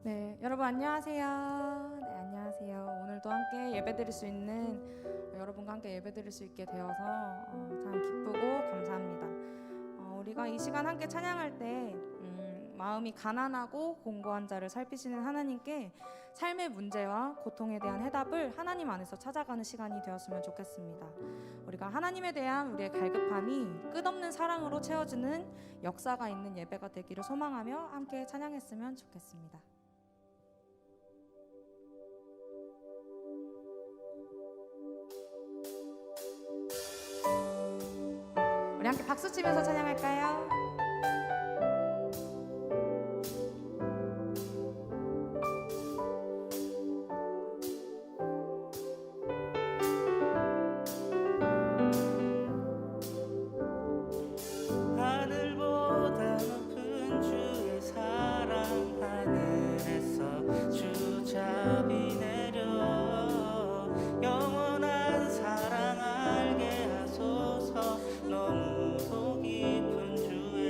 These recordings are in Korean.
네, 여러분 안녕하세요. 네, 안녕하세요. 오늘도 함께 예배드릴 수 있는 여러분과 함께 예배드릴 수 있게 되어서 참 기쁘고 감사합니다. 우리가 이 시간 함께 찬양할 때 마음이 가난하고 공고한 자를 살피시는 하나님께 삶의 문제와 고통에 대한 해답을 하나님 안에서 찾아가는 시간이 되었으면 좋겠습니다. 우리가 하나님에 대한 우리의 갈급함이 끝없는 사랑으로 채워지는 역사가 있는 예배가 되기를 소망하며 함께 찬양했으면 좋겠습니다. 우리 함께 박수 치면서 찬양할까요? 하늘보다 높은 주의 사랑 하늘에서 주잡이 내려 영원한 사랑 알게 하소서. 너무도 깊은 주의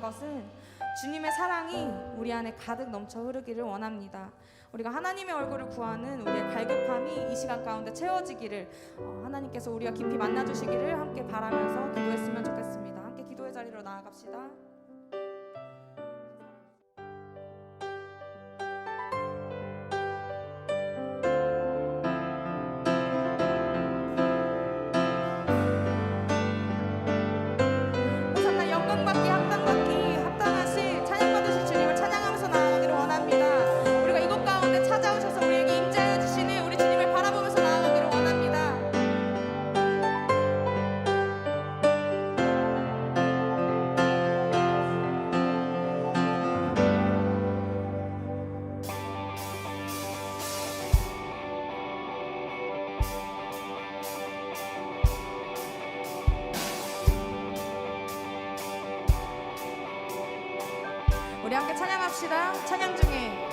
것은 주님의 사랑이 우리 안에 가득 넘쳐 흐르기를 원합니다. 우리가 하나님의 얼굴을 구하는 우리의 갈급함이 이 시간 가운데 채워지기를 하나님께서 우리가 깊이 만나주시기를 함께 바라면서 기도했으면 좋겠습니다. 함께 기도의 자리로 나아갑시다. 호산나 영광받기 합당받기 합당하실 찬양받으실 주님을 찬양하면서 나아가기를 원합니다. 우리가 이곳 가운데 찾아오셔서 우리에게 임재하여 주시는 우리 주님을 바라보면서 나아가기를 원합니다. 우리 함께 찬양합시다. 찬양 중에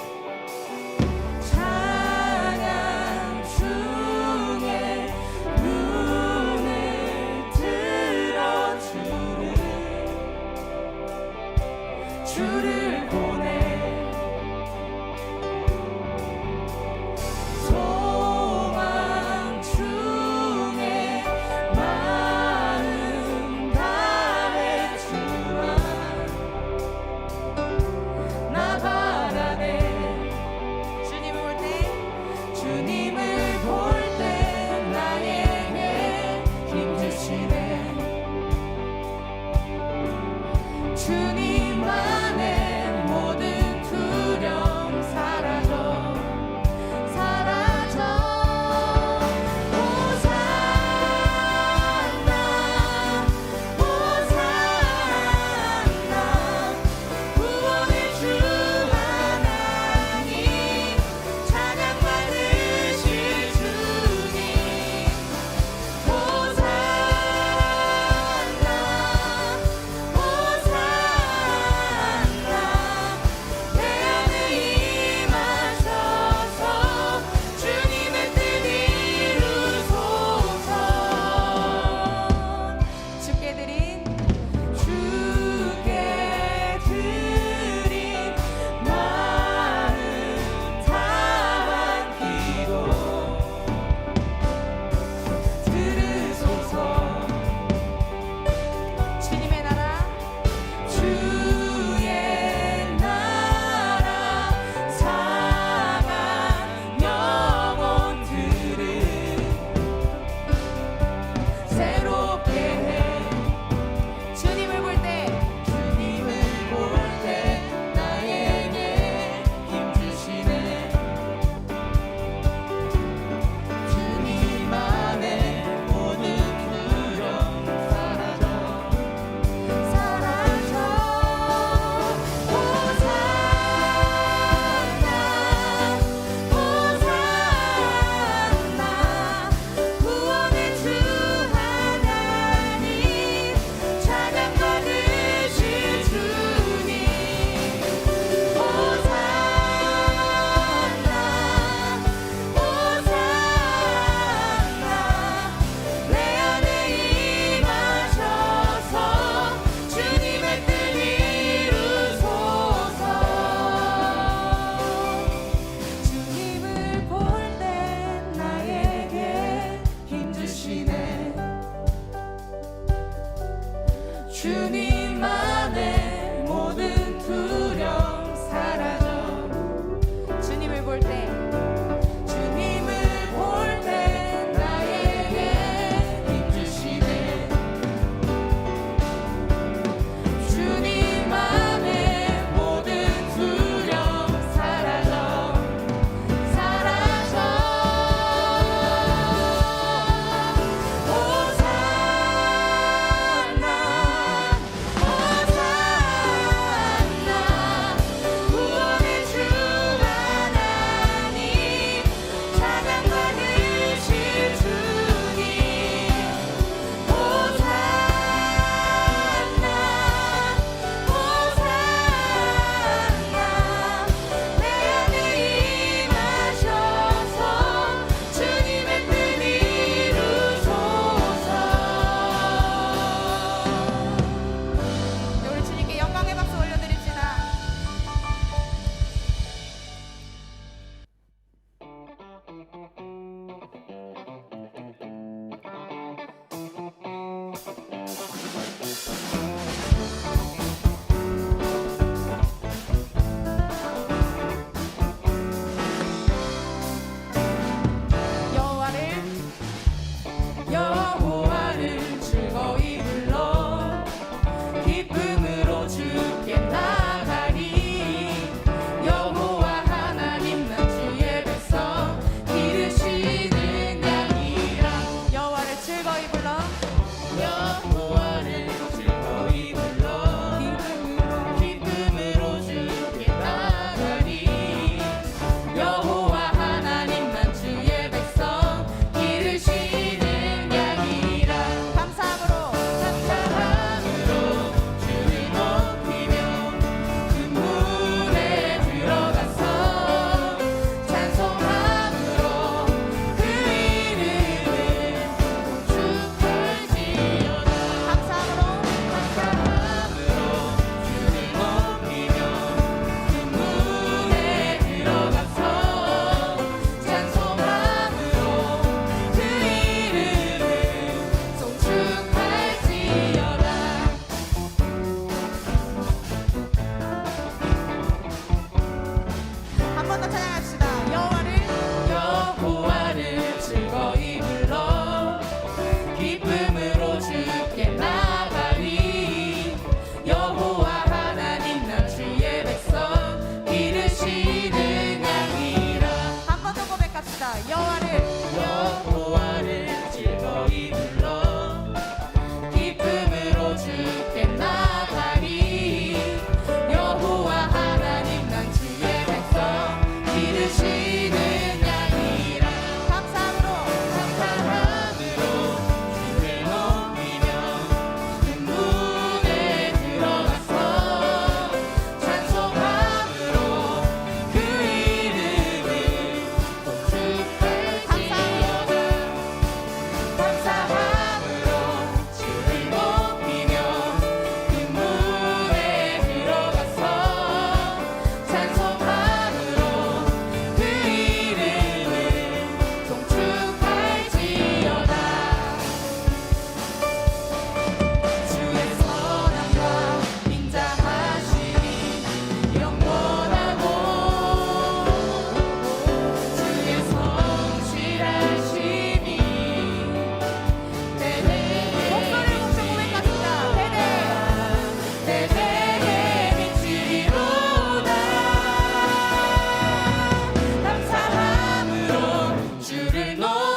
찬양 중에 눈을 들어 주를 보내 소망 중에 마음 다해 주와 나 바라네 주님을 볼 때 주님을 볼 때 나에게 힘주시네 주님만의 모든 두려움 사라져 호산나 호산나 구원의 주 하나님 찬양받으실 주님 호산나 호산나 내 안에 임하셔서 주님의 뜻 이루소서 주께 드린 주께 드린 마음 다한 기도 들으소서 주님의 나라 주의 나라 상한 영혼들을 새롭게 해 주님을 볼 때 주님을 볼 때 나에게 힘주시네 주님만의 모든 두려움 사라져 호산나 호산나 구원의 주 하나님 찬양받으실 주님 호산나 호산나 내 안에 임하셔서 주님의 뜻 이루소서 주님을 볼 때 나에게 힘주시네 주님만의 모든 두려움 사라져 주님을 볼 때 주님을 볼 때 나에게 힘주시네 주님만의 모든 두려움 사라져 호산나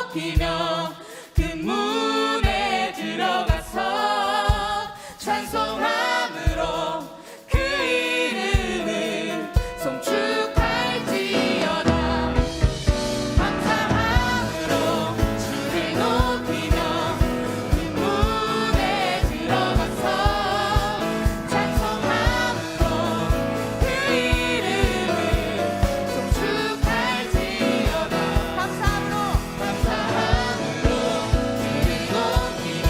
높이며 그 문에 들어가서 찬송함으로 그 이름을 송축할지어다. 감사함으로 주를 높이며 그 문에 들어가서 찬송함으로 그 이름을 송축할지어다. 감사함으로 주를 높이며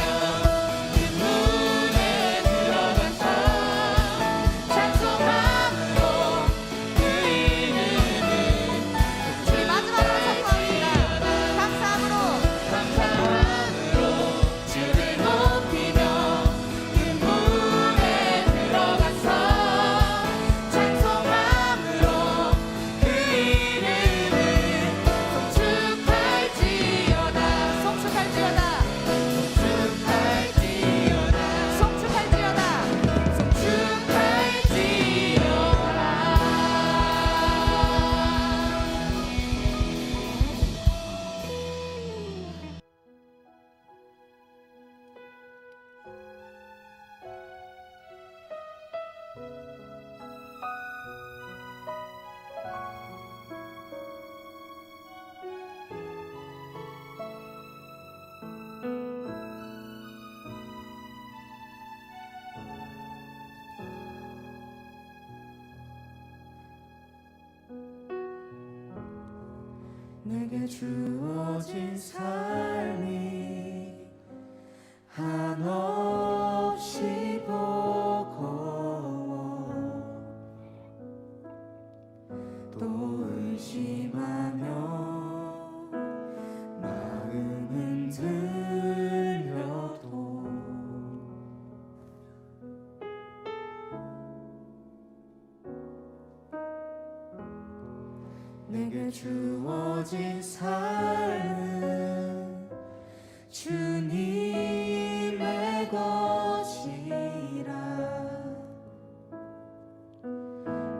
그 문에 들어가서 찬송함으로 그 이름을 우리 마지막으로 선포합니다. 감사함으로 주를 높이며 그 문에 들어가서 찬송함으로 그 이름을 송축할지어다. 송축할지어다. 송축할지어다. 내게 주어진 삶이 한없이 버거워 또 의심하며 마음은 들려도 내게 주어진 삶은 주님의 것이라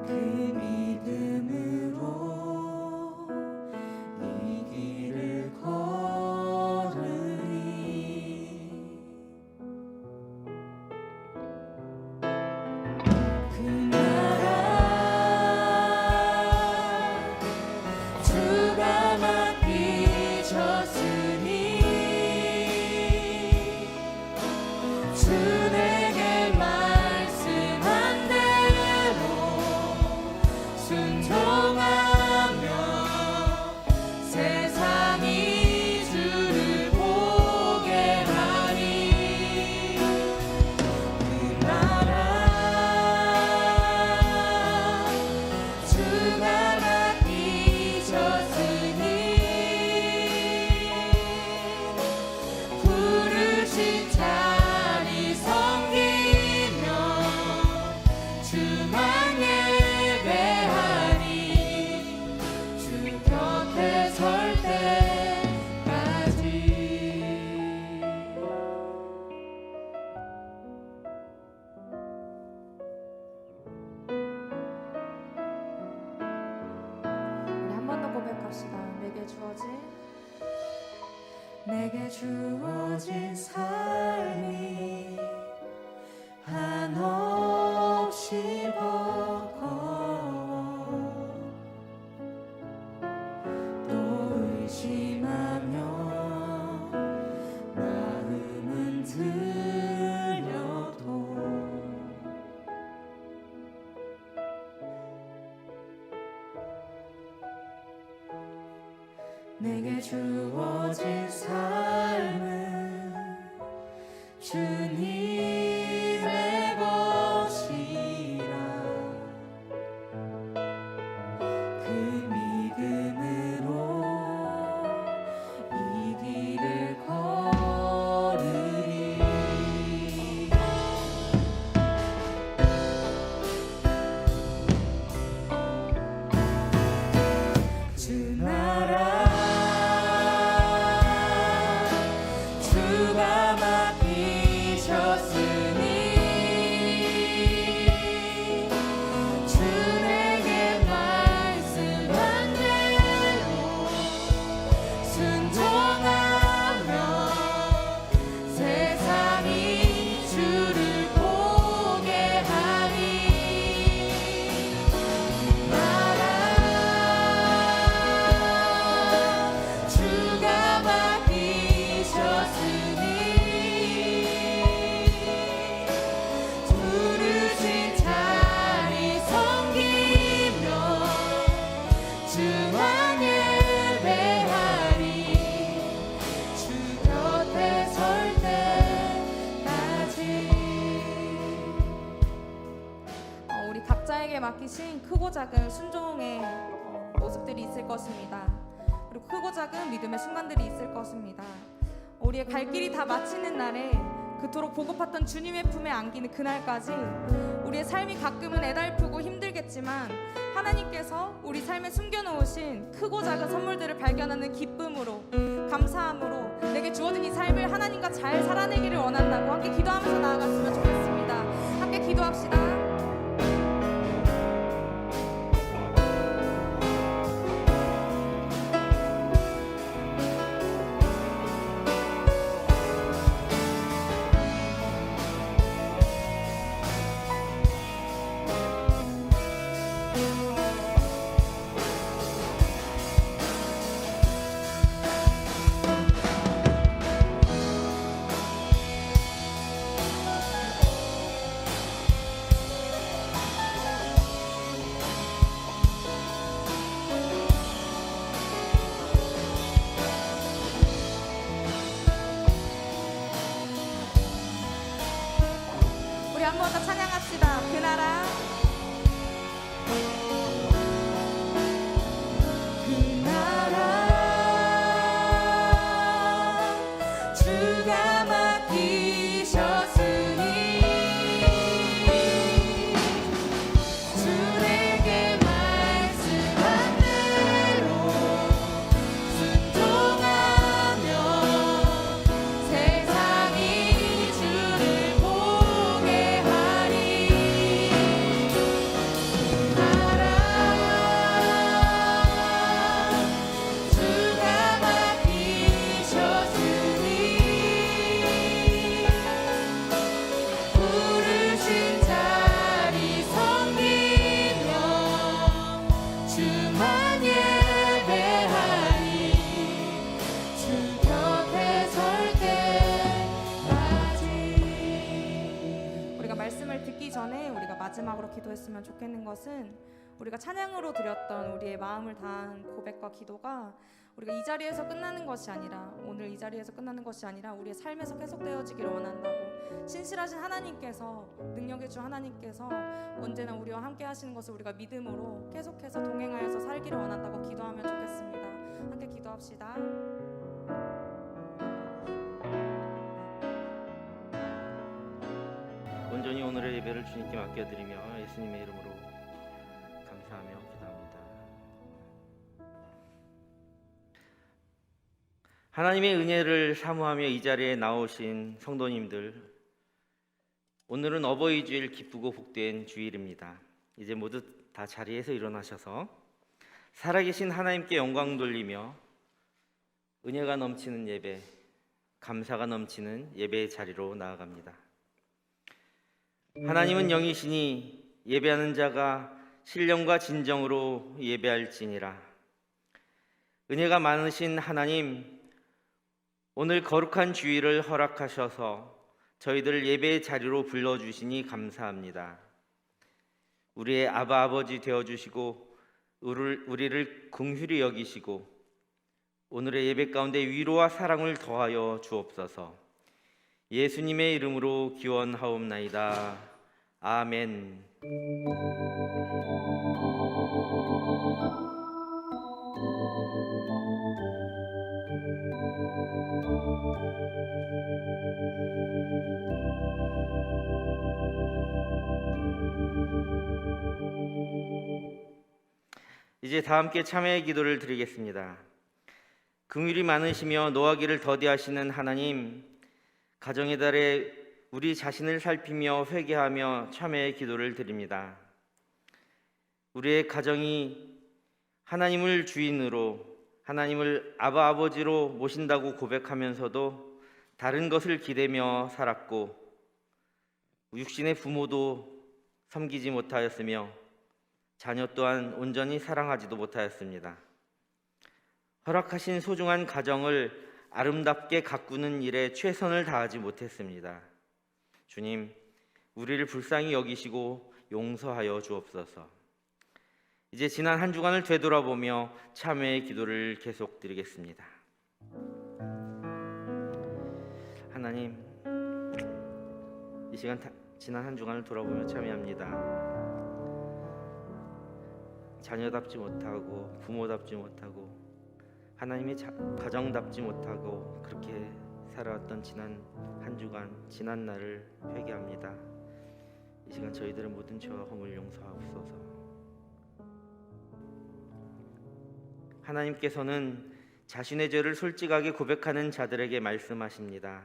그 믿음으로 이 길을 걸으리. 그 나라 주가 맡기셨으니 주 내게 말씀한 대로 순종하며 세상이 주를 보게 하리. 그 나라 주가 맡기셨으니 부르신 자리 섬기며 주만 예배하니 주 곁에 설 때까지. 우리 한 번 더 고백합시다. 내게 주어진 삶이 한없이 버거워 또 의심하며 마음은 들려도 내게 주어진 삶은 주님의 것이라 그 믿음으로 이 길을 걸으리. 주 나라 주가 맡기셨으니 우리에게 맡기신 크고 작은 순종의 모습들이 있을 것입니다. 그리고 크고 작은 믿음의 순간들이 있을 것입니다. 우리의 갈 길이 다 마치는 날에 그토록 보고팠던 주님의 품에 안기는 그날까지 우리의 삶이 가끔은 애달프고 힘들겠지만 하나님께서 우리 삶에 숨겨놓으신 크고 작은 선물들을 발견하는 기쁨으로, 감사함으로 내게 주어진 이 삶을 하나님과 잘 살아내기를 원한다고 함께 기도하면서 나아갔으면 좋겠습니다. 함께 기도합시다. 우리 한 번 더 찬양합시다. 그 나라 주가 맡기셨으니 주 내게 말씀한 대로 순종하며 세상이 주를 보게 하리. 나라 주가 맡기셨으니 부르신 자리 섬기며 주만 예배하리. 주 곁에 설 때까지. 우리가 말씀을 듣기 전에 우리가 마지막으로 기도했으면 좋겠는 것은 우리가 찬양으로 드렸던 우리의 마음을 다한 고백과 기도가 우리가 이 자리에서 끝나는 것이 아니라, 오늘 이 자리에서 끝나는 것이 아니라 우리의 삶에서 계속되어지기를 원한다고, 신실하신 하나님께서, 능력의 주 하나님께서 언제나 우리와 함께 하시는 것을 우리가 믿음으로 계속해서 동행하여서 살기를 원한다고 기도하면 좋겠습니다. 함께 기도합시다. 온전히 오늘의 예배를 주님께 맡겨드리며 예수님의 이름으로 감사하며 기도합니다. 하나님의 은혜를 사모하며 이 자리에 나오신 성도님들, 오늘은 어버이 주일, 기쁘고 복된 주일입니다. 이제 모두 다 자리에서 일어나셔서 살아계신 하나님께 영광 돌리며 은혜가 넘치는 예배, 감사가 넘치는 예배의 자리로 나아갑니다. 하나님은 영이시니 예배하는 자가 신령과 진정으로 예배할지니라. 은혜가 많으신 하나님, 오늘 거룩한 주일을 허락하셔서 저희들을 예배의 자리로 불러주시니 감사합니다. 우리의 아바 아버지 되어주시고 우리를 긍휼히 여기시고 오늘의 예배 가운데 위로와 사랑을 더하여 주옵소서. 예수님의 이름으로 기원하옵나이다. 아멘. 이제 다 함께 참회의 기도를 드리겠습니다. 긍휼이 많으시며 노하기를 더디하시는 하나님, 가정의 달에 우리 자신을 살피며 회개하며 참회의 기도를 드립니다. 우리의 가정이 하나님을 주인으로, 하나님을 아바 아버지로 모신다고 고백하면서도 다른 것을 기대며 살았고, 육신의 부모도 섬기지 못하였으며 자녀 또한 온전히 사랑하지도 못하였습니다. 허락하신 소중한 가정을 아름답게 가꾸는 일에 최선을 다하지 못했습니다. 주님, 우리를 불쌍히 여기시고 용서하여 주옵소서. 이제 지난 한 주간을 되돌아보며 참회의 기도를 계속 드리겠습니다. 하나님, 이 시간 지난 한 주간을 돌아보며 참회합니다. 자녀답지 못하고 부모답지 못하고 하나님의 가정답지 못하고 그렇게 살아왔던 지난 한 주간 지난 날을 회개합니다. 이 시간 저희들의 모든 죄와 허물 용서하옵소서. 하나님께서는 자신의 죄를 솔직하게 고백하는 자들에게 말씀하십니다.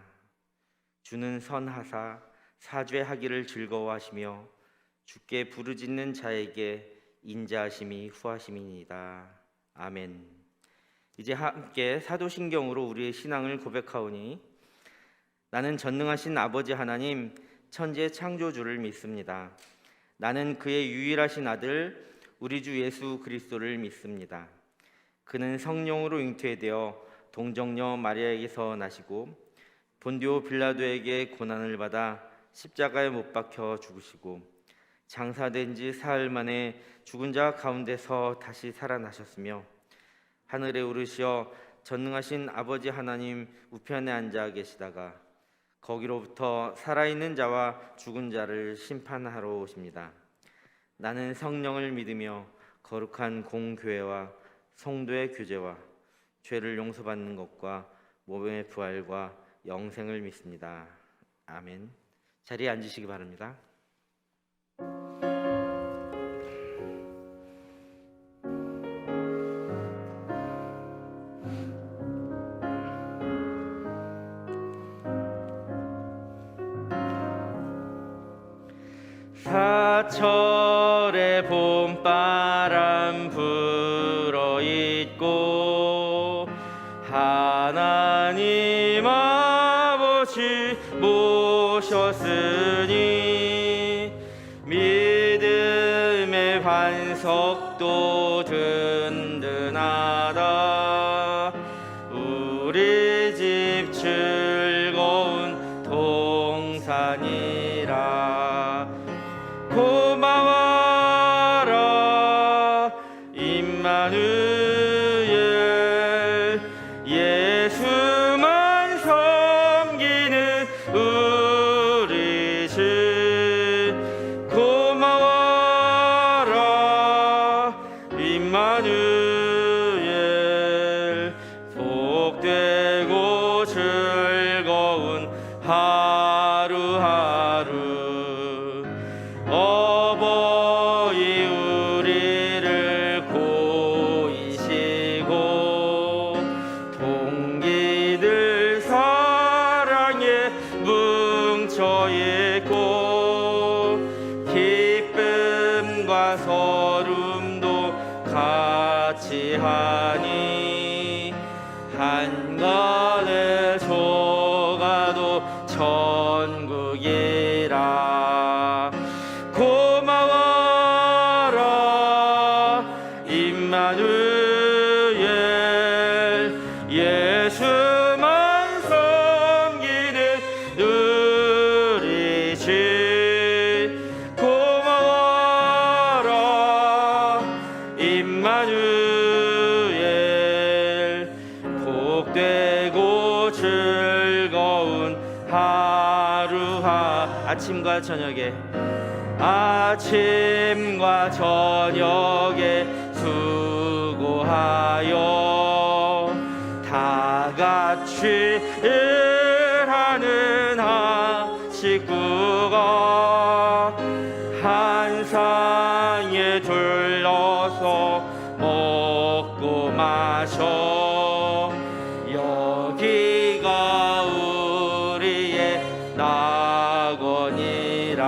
주는 선하사 사죄하기를 즐거워하시며 주께 부르짖는 자에게 인자하심이 후하심이니이다. 아멘. 이제 함께 사도신경으로 우리의 신앙을 고백하오니 나는 전능하신 아버지 하나님 천지의 창조주를 믿습니다. 나는 그의 유일하신 아들 우리 주 예수 그리스도를 믿습니다. 그는 성령으로 잉태되어 동정녀 마리아에게서 나시고 본디오 빌라도에게 고난을 받아 십자가에 못 박혀 죽으시고 장사된 지 사흘 만에 죽은 자 가운데서 다시 살아나셨으며 하늘에 오르시어 전능하신 아버지 하나님 우편에 앉아 계시다가 거기로부터 살아있는 자와 죽은 자를 심판하러 오십니다. 나는 성령을 믿으며 거룩한 공교회와 성도의 교제와 죄를 용서받는 것과 몸의 부활과 영생을 믿습니다. 아멘. 자리에 앉으시기 바랍니다. 사철의 봄바람 불어있고 하나님 아버지 모셨으니 믿음의 반석도 든든하다. 우리 집 즐거운 동산이라. 고마워라 임마누엘. 예수만 섬기는 우리 집. 고마워라 임마누엘. 복되고 즐거운 하루하루. 어버이 우리를 고이시고 동기들 사랑에 뭉쳐있고 기쁨과 서름도 같이 하니 한간에 조가도 천국이라. 고마워라 임마누엘. 예수만 섬기는 우리 집. 고마워라 임마누엘. 복되고 즐거운 하루하. 아침과 저녁에 아침과 저녁에 수고하여 다 같이 일하는 한 식구가 한 상에 둘러서 먹고 마셔. 여기가 우리의 낙원이라.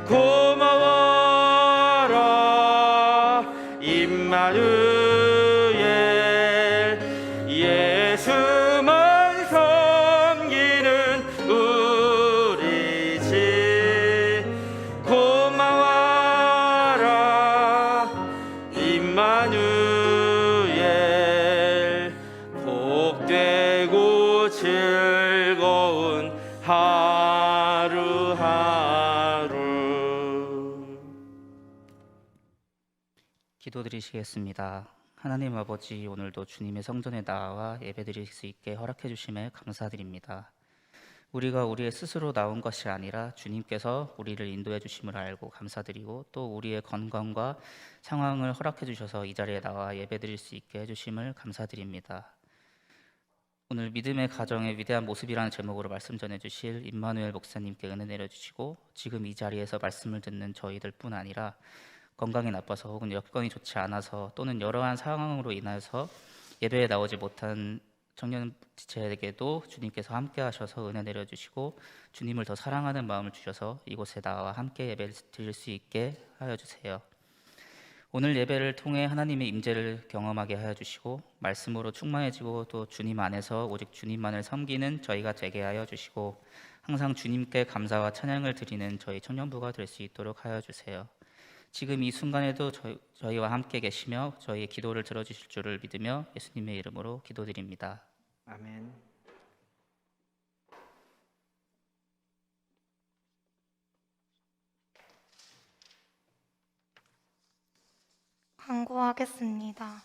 고마워라 임마누엘. 예수만 섬기는 우리 집. 고마워라 임마누엘. 복되고 즐거운 하루하루. 기도드리시겠습니다. 하나님 아버지, 오늘도 주님의 성전에 나와 예배드릴 수 있게 허락해 주심에 감사드립니다. 우리가 우리의 스스로 나온 것이 아니라 주님께서 우리를 인도해 주심을 알고 감사드리고, 또 우리의 건강과 상황을 허락해 주셔서 이 자리에 나와 예배드릴 수 있게 해 주심을 감사드립니다. 오늘 믿음의 가정의 위대한 모습이라는 제목으로 말씀 전해 주실 임마누엘 목사님께 은혜 내려 주시고, 지금 이 자리에서 말씀을 듣는 저희들뿐 아니라 건강이 나빠서 혹은 여건이 좋지 않아서 또는 여러한 상황으로 인해서 예배에 나오지 못한 청년 지체에게도 주님께서 함께 하셔서 은혜 내려 주시고, 주님을 더 사랑하는 마음을 주셔서 이곳에 나와 함께 예배를 드릴 수 있게 하여 주세요. 오늘 예배를 통해 하나님의 임재를 경험하게 하여 주시고, 말씀으로 충만해지고 또 주님 안에서 오직 주님만을 섬기는 저희가 되게 하여 주시고, 항상 주님께 감사와 찬양을 드리는 저희 청년부가 될 수 있도록 하여 주세요. 지금 이 순간에도 저희와 함께 계시며 저희의 기도를 들어주실 줄을 믿으며 예수님의 이름으로 기도드립니다. 아멘. 간구하겠습니다.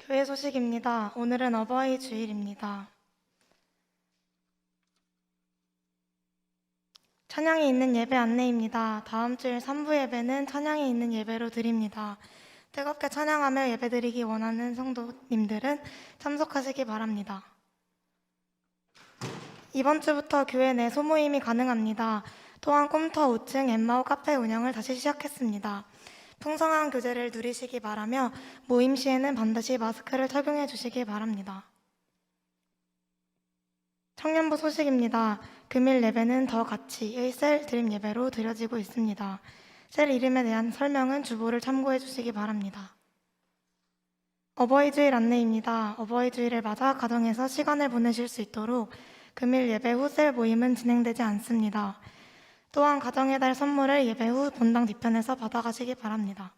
교회 소식입니다. 오늘은 어버이 주일입니다. 찬양이 있는 예배 안내입니다. 다음 주일 3부 예배는 찬양이 있는 예배로 드립니다. 뜨겁게 찬양하며 예배드리기 원하는 성도님들은 참석하시기 바랍니다. 이번 주부터 교회 내 소모임이 가능합니다. 또한 꼼터 5층 엠마오 카페 운영을 다시 시작했습니다. 풍성한 교제를 누리시기 바라며 모임 시에는 반드시 마스크를 착용해 주시기 바랍니다. 청년부 소식입니다. 금일 예배는 더 가치의 셀 드림 예배로 드려지고 있습니다. 셀 이름에 대한 설명은 주보를 참고해 주시기 바랍니다. 어버이 주일 안내입니다. 어버이 주일을 맞아 가정에서 시간을 보내실 수 있도록 금일 예배 후 셀 모임은 진행되지 않습니다. 또한 가정의 달 선물을 예배 후 본당 뒤편에서 받아가시기 바랍니다.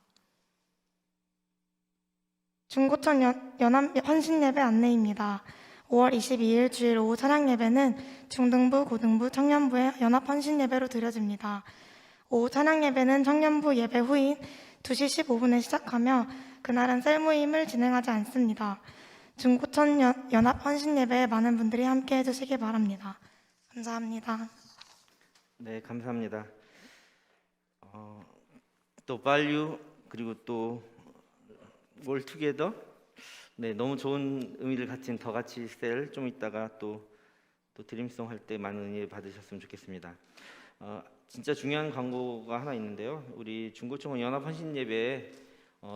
중고천 연합 헌신 예배 안내입니다. 5월 22일 주일 오후 찬양 예배는 중등부, 고등부, 청년부의 연합 헌신 예배로 드려집니다. 오후 찬양 예배는 청년부 예배 후인 2시 15분에 시작하며 그날은 셀 모임을 진행하지 않습니다. 중고천 연합 헌신 예배에 많은 분들이 함께 해주시기 바랍니다. 감사합니다. 네, 감사합니다. 또 발류 그리고 또 올투게더, 네, 너무 좋은 의미를 가진 더 같이 셀 좀 이따가 또 드림송 할 때 많은 은혜 받으셨으면 좋겠습니다. 진짜 중요한 광고가 하나 있는데요. 우리 중고청 연합 헌신 예배에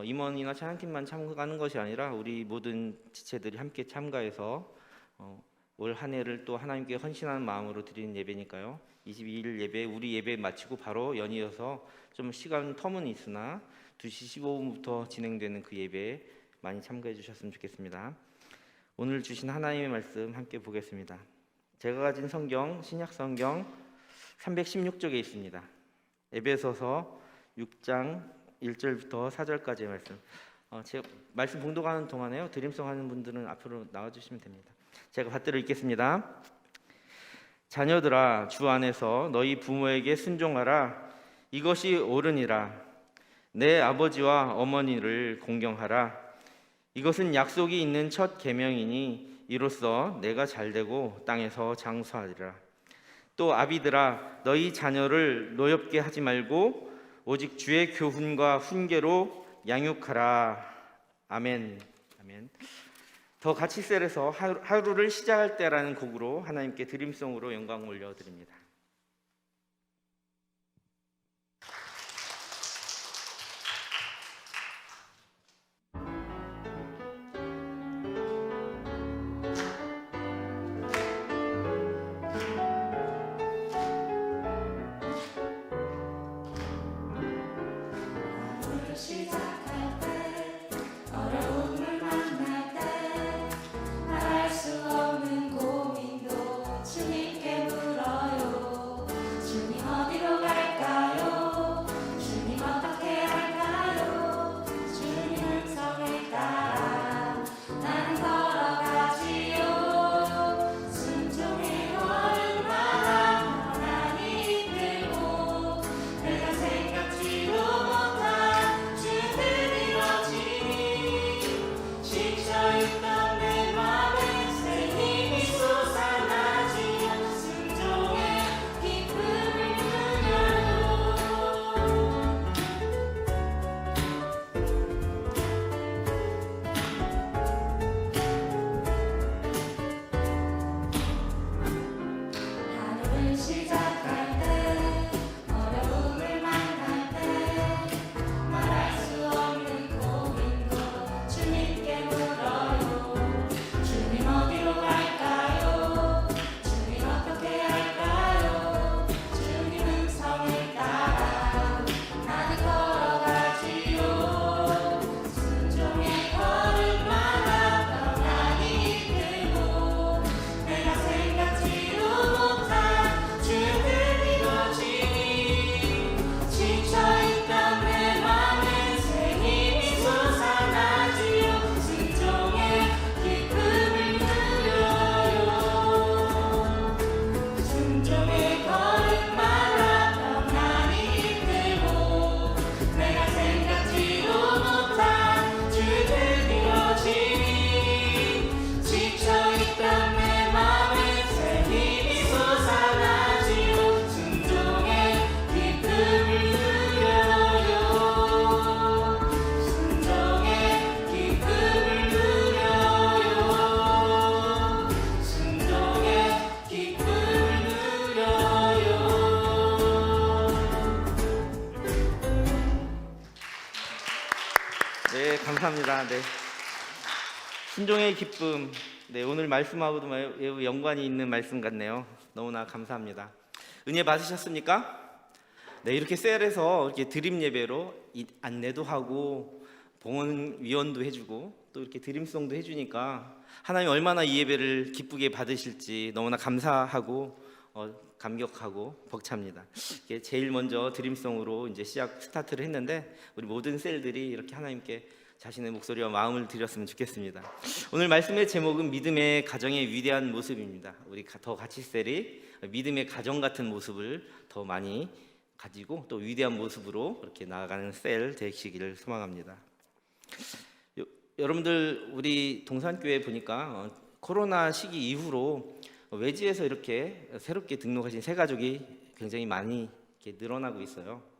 임원이나 찬양팀만 참가하는 것이 아니라 우리 모든 지체들이 함께 참가해서 올 한 해를 또 하나님께 헌신하는 마음으로 드리는 예배니까요. 22일 예배, 우리 예배 마치고 바로 연이어서 좀 시간 텀은 있으나 2시 15분부터 진행되는 그 예배에 많이 참가해 주셨으면 좋겠습니다. 오늘 주신 하나님의 말씀 함께 보겠습니다. 제가 가진 성경, 신약 성경 316쪽에 있습니다. 에베소서 6장 1절부터 4절까지의 말씀. 제가 말씀 봉독하는 동안에요, 드림송 하는 분들은 앞으로 나와주시면 됩니다. 제가 받들어 읽겠습니다. 자녀들아, 주 안에서 너희 부모에게 순종하라. 이것이 옳으니라. 내 아버지와 어머니를 공경하라. 이것은 약속이 있는 첫 계명이니 이로써 내가 잘되고 땅에서 장수하리라. 또 아비들아, 너희 자녀를 노엽게 하지 말고 오직 주의 교훈과 훈계로 양육하라. 아멘. 아멘. 더 같이 셀에서 하루를 시작할 때라는 곡으로 하나님께 드림송으로 영광 올려드립니다. 말할 수 없는 고민도 주님께 물어요. 감사합니다. 네. 순종의 기쁨. 네, 오늘 말씀하고도 매우 연관이 있는 말씀 같네요. 너무나 감사합니다. 은혜 받으셨습니까? 네, 이렇게 셀에서 이렇게 드림 예배로 안내도 하고 봉헌 위원도 해주고 또 이렇게 드림송도 해주니까 하나님 얼마나 이 예배를 기쁘게 받으실지 너무나 감사하고 감격하고 벅찹니다. 이게 제일 먼저 드림송으로 이제 스타트를 했는데 우리 모든 셀들이 이렇게 하나님께 자신의 목소리와 마음을 드렸으면 좋겠습니다. 오늘 말씀의 제목은 믿음의 가정의 위대한 모습입니다. 우리 더 같이 셀이 믿음의 가정 같은 모습을 더 많이 가지고 또 위대한 모습으로 이렇게 나아가는 셀 되시기를 소망합니다. 여러분들 우리 동산교회 보니까 코로나 시기 이후로 외지에서 이렇게 새롭게 등록하신 새 가족이 굉장히 많이 이렇게 늘어나고 있어요.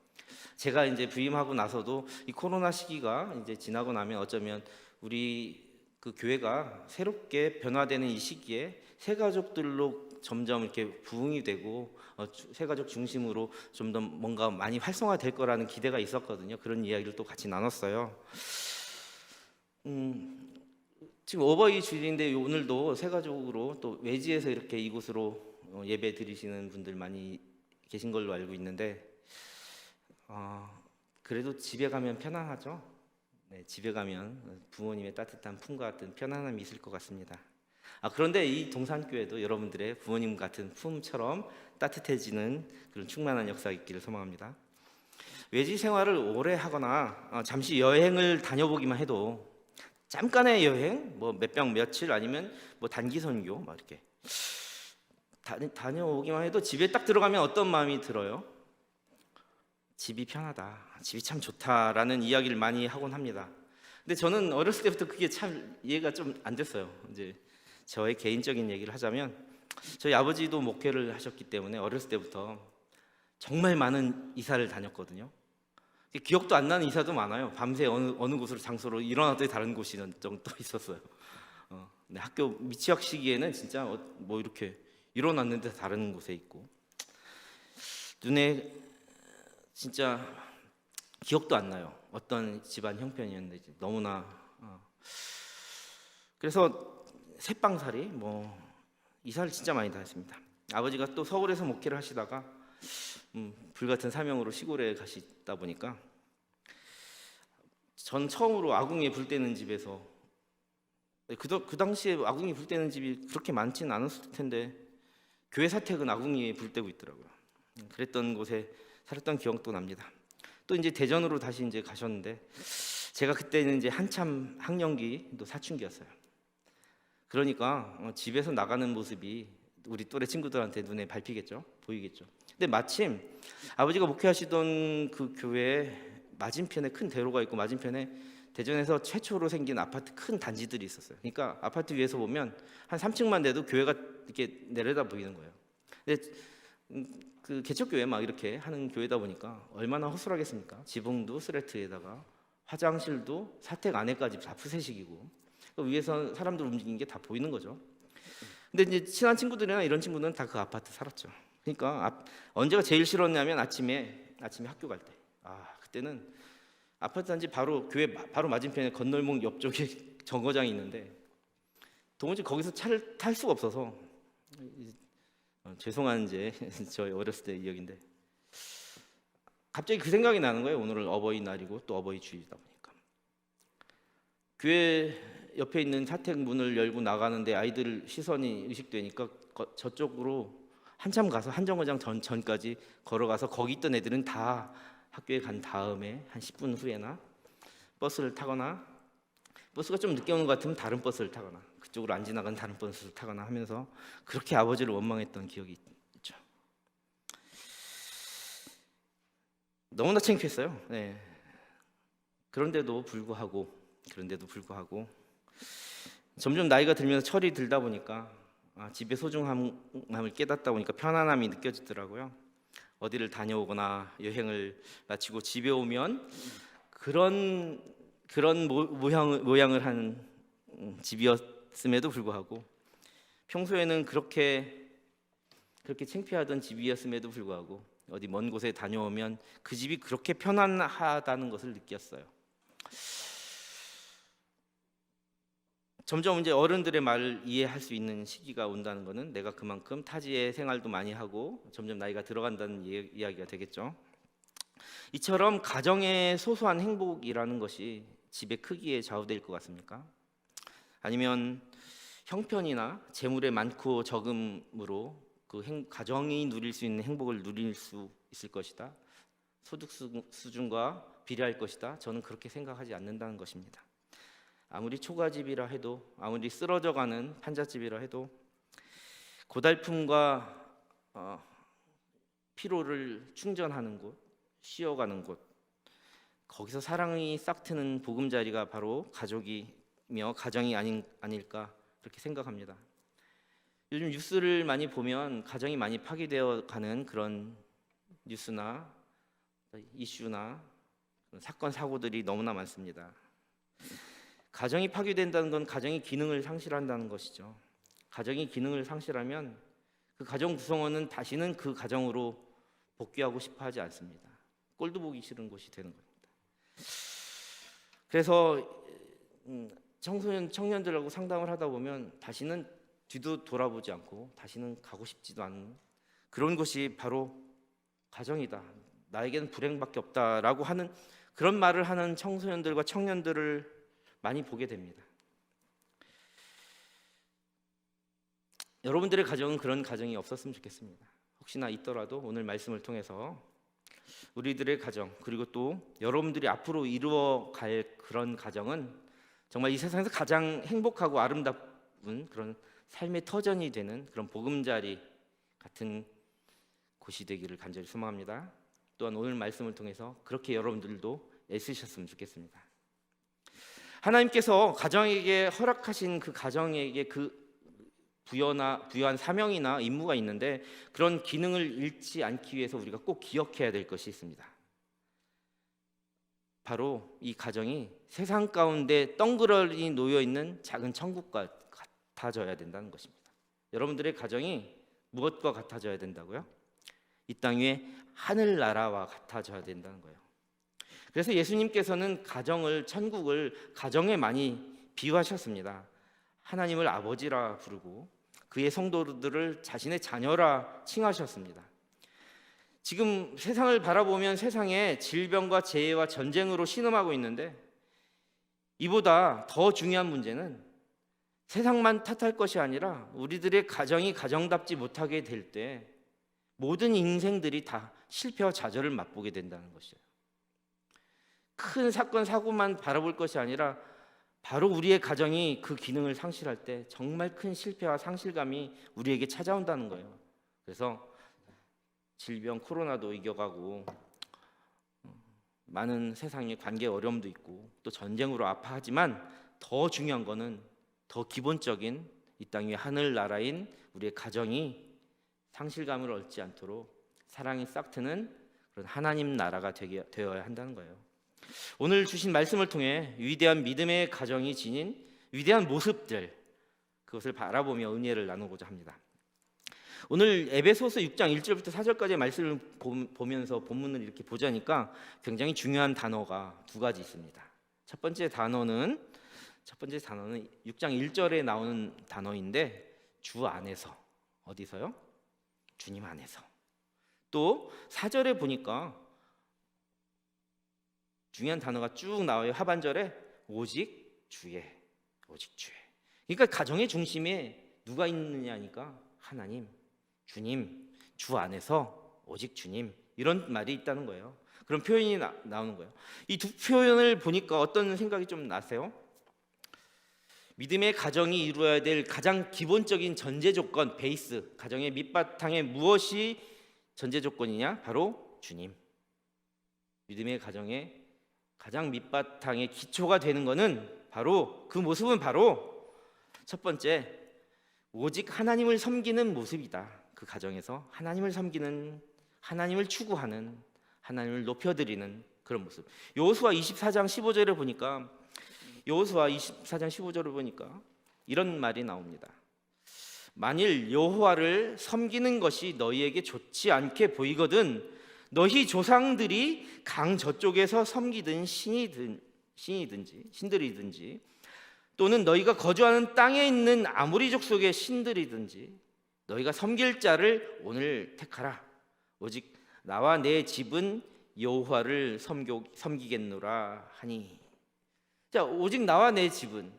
제가 이제 부임하고 나서도 이 코로나 시기가 이제 지나고 나면 어쩌면 우리 그 교회가 새롭게 변화되는 이 시기에 새 가족들로 점점 이렇게 부흥이 되고 새 가족 중심으로 좀 더 뭔가 많이 활성화될 거라는 기대가 있었거든요. 그런 이야기를 또 같이 나눴어요. 지금 어버이 주일인데 오늘도 새 가족으로 또 외지에서 이렇게 이곳으로 예배 드리시는 분들 많이 계신 걸로 알고 있는데 그래도 집에 가면 편안하죠. 네, 집에 가면 부모님의 따뜻한 품과 같은 편안함이 있을 것 같습니다. 그런데 이 동산교회도 여러분들의 부모님 같은 품처럼 따뜻해지는 그런 충만한 역사가 있기를 소망합니다. 외지 생활을 오래 하거나 잠시 여행을 다녀보기만 해도 잠깐의 여행, 뭐 몇 박 며칠 아니면 뭐 단기 선교 막 이렇게 다녀오기만 해도 집에 딱 들어가면 어떤 마음이 들어요? 집이 편하다, 집이 참 좋다라는 이야기를 많이 하곤 합니다. 근데 저는 어렸을 때부터 그게 참 이해가 좀 안 됐어요. 이제 저의 개인적인 얘기를 하자면 저희 아버지도 목회를 하셨기 때문에 어렸을 때부터 정말 많은 이사를 다녔거든요. 기억도 안 나는 이사도 많아요. 밤새 어느 곳으로 장소로 일어났더니 다른 곳이 또 있었어요. 네, 학교 미취학 시기에는 진짜 뭐 이렇게 일어났는데 다른 곳에 있고 눈에 진짜 기억도 안 나요. 어떤 집안 형편이었는지 너무나 그래서 새빵살이 뭐 이사를 진짜 많이 다녔습니다. 아버지가 또 서울에서 목회를 하시다가 불같은 사명으로 시골에 가시다 보니까 전 처음으로 아궁이에 불 때는 집에서 그 당시에 아궁이 불 때는 집이 그렇게 많지는 않았을 텐데 교회 사택은 아궁이에 불 때고 있더라고요. 그랬던 곳에 살았던 기억도 납니다. 또 이제 대전으로 다시 이제 가셨는데 제가 그때는 이제 한참 학령기 또 사춘기였어요. 그러니까 집에서 나가는 모습이 우리 또래 친구들한테 눈에 밟히겠죠, 보이겠죠. 근데 마침 아버지가 목회하시던 그 교회 맞은편에 큰 대로가 있고 맞은편에 대전에서 최초로 생긴 아파트 큰 단지들이 있었어요. 그러니까 아파트 위에서 보면 한 3층만 돼도 교회가 이렇게 내려다 보이는 거예요. 근데 그 개척교회 막 이렇게 하는 교회다 보니까 얼마나 허술하겠습니까? 지붕도 스레트에다가 화장실도 사택 안에까지 다 푸세식이고 그 위에서 사람들 움직이는 게 다 보이는 거죠. 근데 이제 친한 친구들이나 이런 친구들은 다 그 아파트 살았죠. 그러니까 언제가 제일 싫었냐면 아침에 학교 갈 때. 그때는 아파트 단지 바로 교회 바로 맞은편에 건널목 옆쪽에 정거장이 있는데 도무지 거기서 차를 탈 수가 없어서 죄송한 이제 저희 어렸을 때 이야기인데 갑자기 그 생각이 나는 거예요. 오늘은 어버이날이고 또 어버이 주일이다 보니까 교회 옆에 있는 사택 문을 열고 나가는데 아이들 시선이 의식되니까 저쪽으로 한참 가서 한정거장 전까지 걸어가서 거기 있던 애들은 다 학교에 간 다음에 한 10분 후에나 버스를 타거나 버스가 좀 늦게 오는 것 같으면 다른 버스를 타거나 그쪽으로 안 지나간 다른 버스를 타거나 하면서 그렇게 아버지를 원망했던 기억이 있죠. 너무나 창피했어요. 네. 그런데도 불구하고 점점 나이가 들면서 철이 들다 보니까 집의 소중함을 깨닫다 보니까 편안함이 느껴지더라고요. 어디를 다녀오거나 여행을 마치고 집에 오면 그런 모양을 한 집이었음에도 불구하고 평소에는 그렇게 창피하던 집이었음에도 불구하고 어디 먼 곳에 다녀오면 그 집이 그렇게 편안하다는 것을 느꼈어요. 점점 이제 어른들의 말을 이해할 수 있는 시기가 온다는 것은 내가 그만큼 타지의 생활도 많이 하고 점점 나이가 들어간다는 이야기가 되겠죠. 이처럼 가정의 소소한 행복이라는 것이 집의 크기에 좌우될 것 같습니까? 아니면 형편이나 재물의 많고 적음으로 그 가정이 누릴 수 있는 행복을 누릴 수 있을 것이다. 소득 수준과 비례할 것이다. 저는 그렇게 생각하지 않는다는 것입니다. 아무리 초가집이라 해도, 아무리 쓰러져가는 판잣집이라 해도 고달픔과 피로를 충전하는 곳, 쉬어가는 곳, 거기서 사랑이 싹트는 보금자리가 바로 가족이며 가정이 아닐까 그렇게 생각합니다. 요즘 뉴스를 많이 보면 가정이 많이 파괴되어 가는 그런 뉴스나 이슈나 사건 사고들이 너무나 많습니다. 가정이 파괴된다는 건 가정의 기능을 상실한다는 것이죠. 가정이 기능을 상실하면 그 가정 구성원은 다시는 그 가정으로 복귀하고 싶어 하지 않습니다. 꼴도 보기 싫은 곳이 되는 겁니다. 그래서 청년들하고 상담을 하다 보면 다시는 뒤도 돌아보지 않고 다시는 가고 싶지도 않은 그런 곳이 바로 가정이다. 나에게는 불행밖에 없다라고 하는 그런 말을 하는 청소년들과 청년들을 많이 보게 됩니다. 여러분들의 가정은 그런 가정이 없었으면 좋겠습니다. 혹시나 있더라도 오늘 말씀을 통해서 우리들의 가정, 그리고 또 여러분들이 앞으로 이루어갈 그런 가정은 정말 이 세상에서 가장 행복하고 아름다운 그런 삶의 터전이 되는 그런 보금자리 같은 곳이 되기를 간절히 소망합니다. 또한 오늘 말씀을 통해서 그렇게 여러분들도 애쓰셨으면 좋겠습니다. 하나님께서 가정에게 허락하신 그 가정에게 그 부여한 사명이나 임무가 있는데 그런 기능을 잃지 않기 위해서 우리가 꼭 기억해야 될 것이 있습니다. 바로 이 가정이 세상 가운데 덩그러니 놓여 있는 작은 천국과 같아져야 된다는 것입니다. 여러분들의 가정이 무엇과 같아져야 된다고요? 이 땅 위에 하늘나라와 같아져야 된다는 거예요. 그래서 예수님께서는 가정을, 천국을 가정에 많이 비유하셨습니다. 하나님을 아버지라 부르고 그의 성도들을 자신의 자녀라 칭하셨습니다. 지금 세상을 바라보면 세상에 질병과 재해와 전쟁으로 신음하고 있는데 이보다 더 중요한 문제는 세상만 탓할 것이 아니라 우리들의 가정이 가정답지 못하게 될 때 모든 인생들이 다 실패와 좌절을 맛보게 된다는 것이에요. 큰 사건 사고만 바라볼 것이 아니라 바로 우리의 가정이 그 기능을 상실할 때 정말 큰 실패와 상실감이 우리에게 찾아온다는 거예요. 그래서 질병 코로나도 이겨가고 많은 세상의 관계 어려움도 있고 또 전쟁으로 아파하지만 더 중요한 거는 더 기본적인 이 땅 위의 하늘나라인 우리의 가정이 상실감을 얻지 않도록 사랑이 싹트는 그런 하나님 나라가 되어야 한다는 거예요. 오늘 주신 말씀을 통해 위대한 믿음의 가정이 지닌 위대한 모습들, 그것을 바라보며 은혜를 나누고자 합니다. 오늘 에베소서 6장 1절부터 4절까지의 말씀을 보면서 본문을 이렇게 보자니까 굉장히 중요한 단어가 두 가지 있습니다. 첫 번째 단어는 6장 1절에 나오는 단어인데 주 안에서, 어디서요? 주님 안에서. 또 4절에 보니까 중요한 단어가 쭉 나와요. 하반절에 오직 주의. 그러니까 가정의 중심에 누가 있느냐니까 하나님, 주님, 주 안에서 오직 주님, 이런 말이 있다는 거예요. 그런 표현이 나오는 거예요. 이 두 표현을 보니까 어떤 생각이 좀 나세요? 믿음의 가정이 이루어야 될 가장 기본적인 전제 조건, 베이스, 가정의 밑바탕에 무엇이 전제 조건이냐? 바로 주님. 믿음의 가정의 가장 밑바탕의 기초가 되는 것은 바로 그 모습은 바로 첫 번째, 오직 하나님을 섬기는 모습이다. 그 가정에서 하나님을 섬기는, 하나님을 추구하는, 하나님을 높여드리는 그런 모습. 여호수아 24장 15절에 보니까 이런 말이 나옵니다. 만일 여호와를 섬기는 것이 너희에게 좋지 않게 보이거든 너희 조상들이 강 저쪽에서 섬기던 신들이든지 또는 너희가 거주하는 땅에 있는 아모리 족속의 신들이든지 너희가 섬길 자를 오늘 택하라. 오직 나와 내 집은 여호와를 섬기겠노라 하니. 자, 오직 나와 내 집은,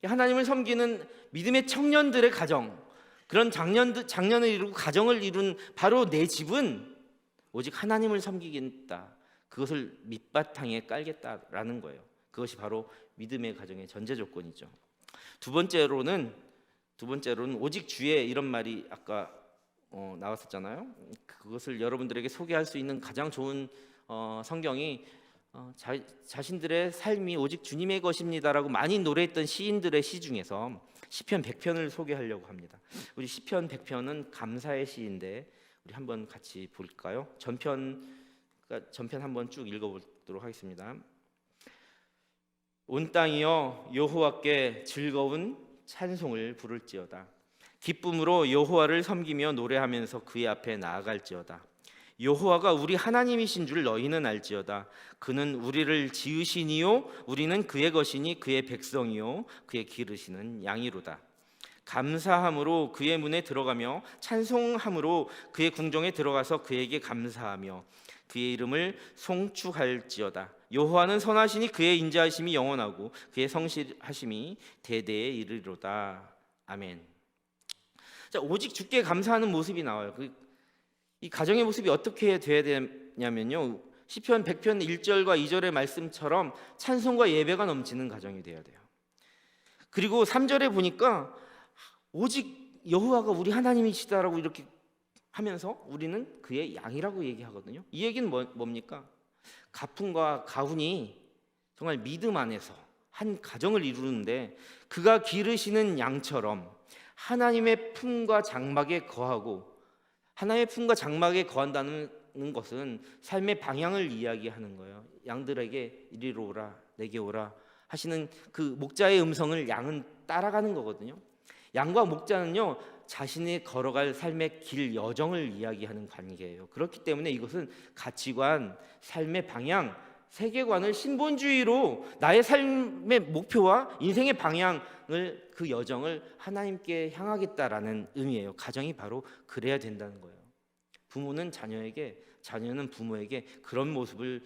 하나님을 섬기는 믿음의 청년들의 가정, 그런 장년을 이루고 가정을 이룬 바로 내 집은 오직 하나님을 섬기겠다. 그것을 밑바탕에 깔겠다라는 거예요. 그것이 바로 믿음의 가정의 전제 조건이죠. 두 번째로는 오직 주의, 이런 말이 아까 나왔었잖아요. 그것을 여러분들에게 소개할 수 있는 가장 좋은 성경이 자신들의 삶이 오직 주님의 것입니다라고 많이 노래했던 시인들의 시 중에서 시편 100편을 소개하려고 합니다. 우리 시편 100편은 감사의 시인데 우리 한번 같이 볼까요? 전편 한번 쭉 읽어보도록 하겠습니다. 온 땅이여 여호와께 즐거운 찬송을 부를지어다. 기쁨으로 여호와를 섬기며 노래하면서 그의 앞에 나아갈지어다. 여호와가 우리 하나님이신 줄 너희는 알지어다. 그는 우리를 지으시니요 우리는 그의 것이니 그의 백성이요 그의 기르시는 양이로다. 감사함으로 그의 문에 들어가며 찬송함으로 그의 궁정에 들어가서 그에게 감사하며 그의 이름을 송축할지어다. 여호와는 선하시니 그의 인자하심이 영원하고 그의 성실하심이 대대에 이르리로다. 아멘. 자, 오직 주께 감사하는 모습이 나와요. 이 가정의 모습이 어떻게 돼야 되냐면요, 시편 100편 1절과 2절의 말씀처럼 찬송과 예배가 넘치는 가정이 돼야 돼요. 그리고 3절에 보니까 오직 여호와가 우리 하나님이시다라고 이렇게 하면서 우리는 그의 양이라고 얘기하거든요. 이 얘기는 뭡니까? 가품과 가훈이 정말 믿음 안에서 한 가정을 이루는데 그가 기르시는 양처럼 하나님의 품과 장막에 거하고, 하나님의 품과 장막에 거한다는 것은 삶의 방향을 이야기하는 거예요. 양들에게 이리로 오라, 내게 오라 하시는 그 목자의 음성을 양은 따라가는 거거든요. 양과 목자는요, 자신이 걸어갈 삶의 길, 여정을 이야기하는 관계예요. 그렇기 때문에 이것은 가치관, 삶의 방향, 세계관을 신본주의로 나의 삶의 목표와 인생의 방향을, 그 여정을 하나님께 향하겠다라는 의미예요. 가정이 바로 그래야 된다는 거예요. 부모는 자녀에게, 자녀는 부모에게 그런 모습을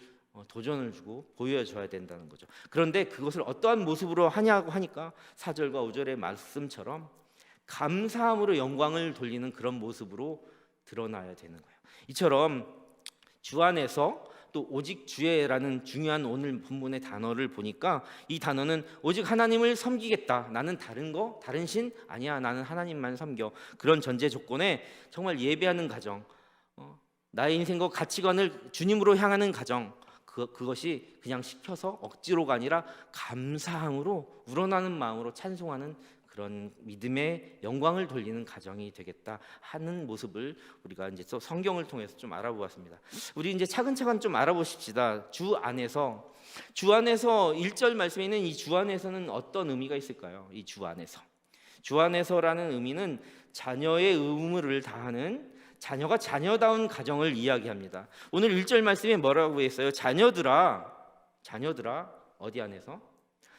도전을 주고 보여줘야 된다는 거죠. 그런데 그것을 어떠한 모습으로 하냐고 하니까 4절과 5절의 말씀처럼 감사함으로 영광을 돌리는 그런 모습으로 드러나야 되는 거예요. 이처럼 주 안에서 또 오직 주의라는 중요한 오늘 본문의 단어를 보니까 이 단어는 오직 하나님을 섬기겠다. 나는 다른 신 아니야. 나는 하나님만 섬겨. 그런 전제 조건에 정말 예배하는 가정, 나의 인생과 가치관을 주님으로 향하는 가정, 그것이 그냥 시켜서 억지로가 아니라 감사함으로 우러나는 마음으로 찬송하는 그런 믿음의 영광을 돌리는 가정이 되겠다 하는 모습을 우리가 이제 또 성경을 통해서 좀 알아보았습니다. 우리 이제 차근차근 좀 알아보십시다. 주 안에서 1절 말씀에 있는 이 주 안에서는 어떤 의미가 있을까요? 이 주 안에서라는 의미는 자녀의 의무를 다하는, 자녀가 자녀다운 가정을 이야기합니다. 오늘 1절 말씀에 뭐라고 했어요? 자녀들아 어디 안에서?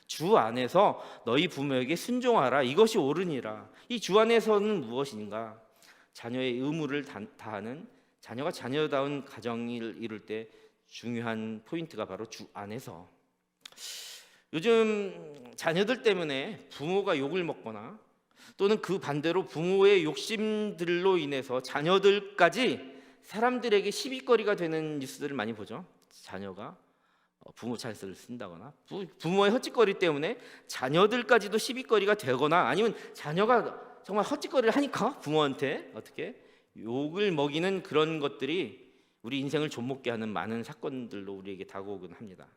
주 안에서 너희 부모에게 순종하라. 이것이 옳으니라. 이 주 안에서는 무엇인가? 자녀의 의무를 다하는, 자녀가 자녀다운 가정을 이룰 때 중요한 포인트가 바로 주 안에서. 요즘 자녀들 때문에 부모가 욕을 먹거나 또는 그 반대로 부모의 욕심들로 인해서 자녀들까지 사람들에게 시비거리가 되는 뉴스들을 많이 보죠. 자녀가 부모 찬스를 쓴다거나 부모의 헛짓거리 때문에 자녀들까지도 시비거리가 되거나, 아니면 자녀가 정말 헛짓거리를 하니까 부모한테 어떻게 욕을 먹이는 그런 것들이 우리 인생을 좀먹게 하는 많은 사건들로 우리에게 다가오곤 합니다.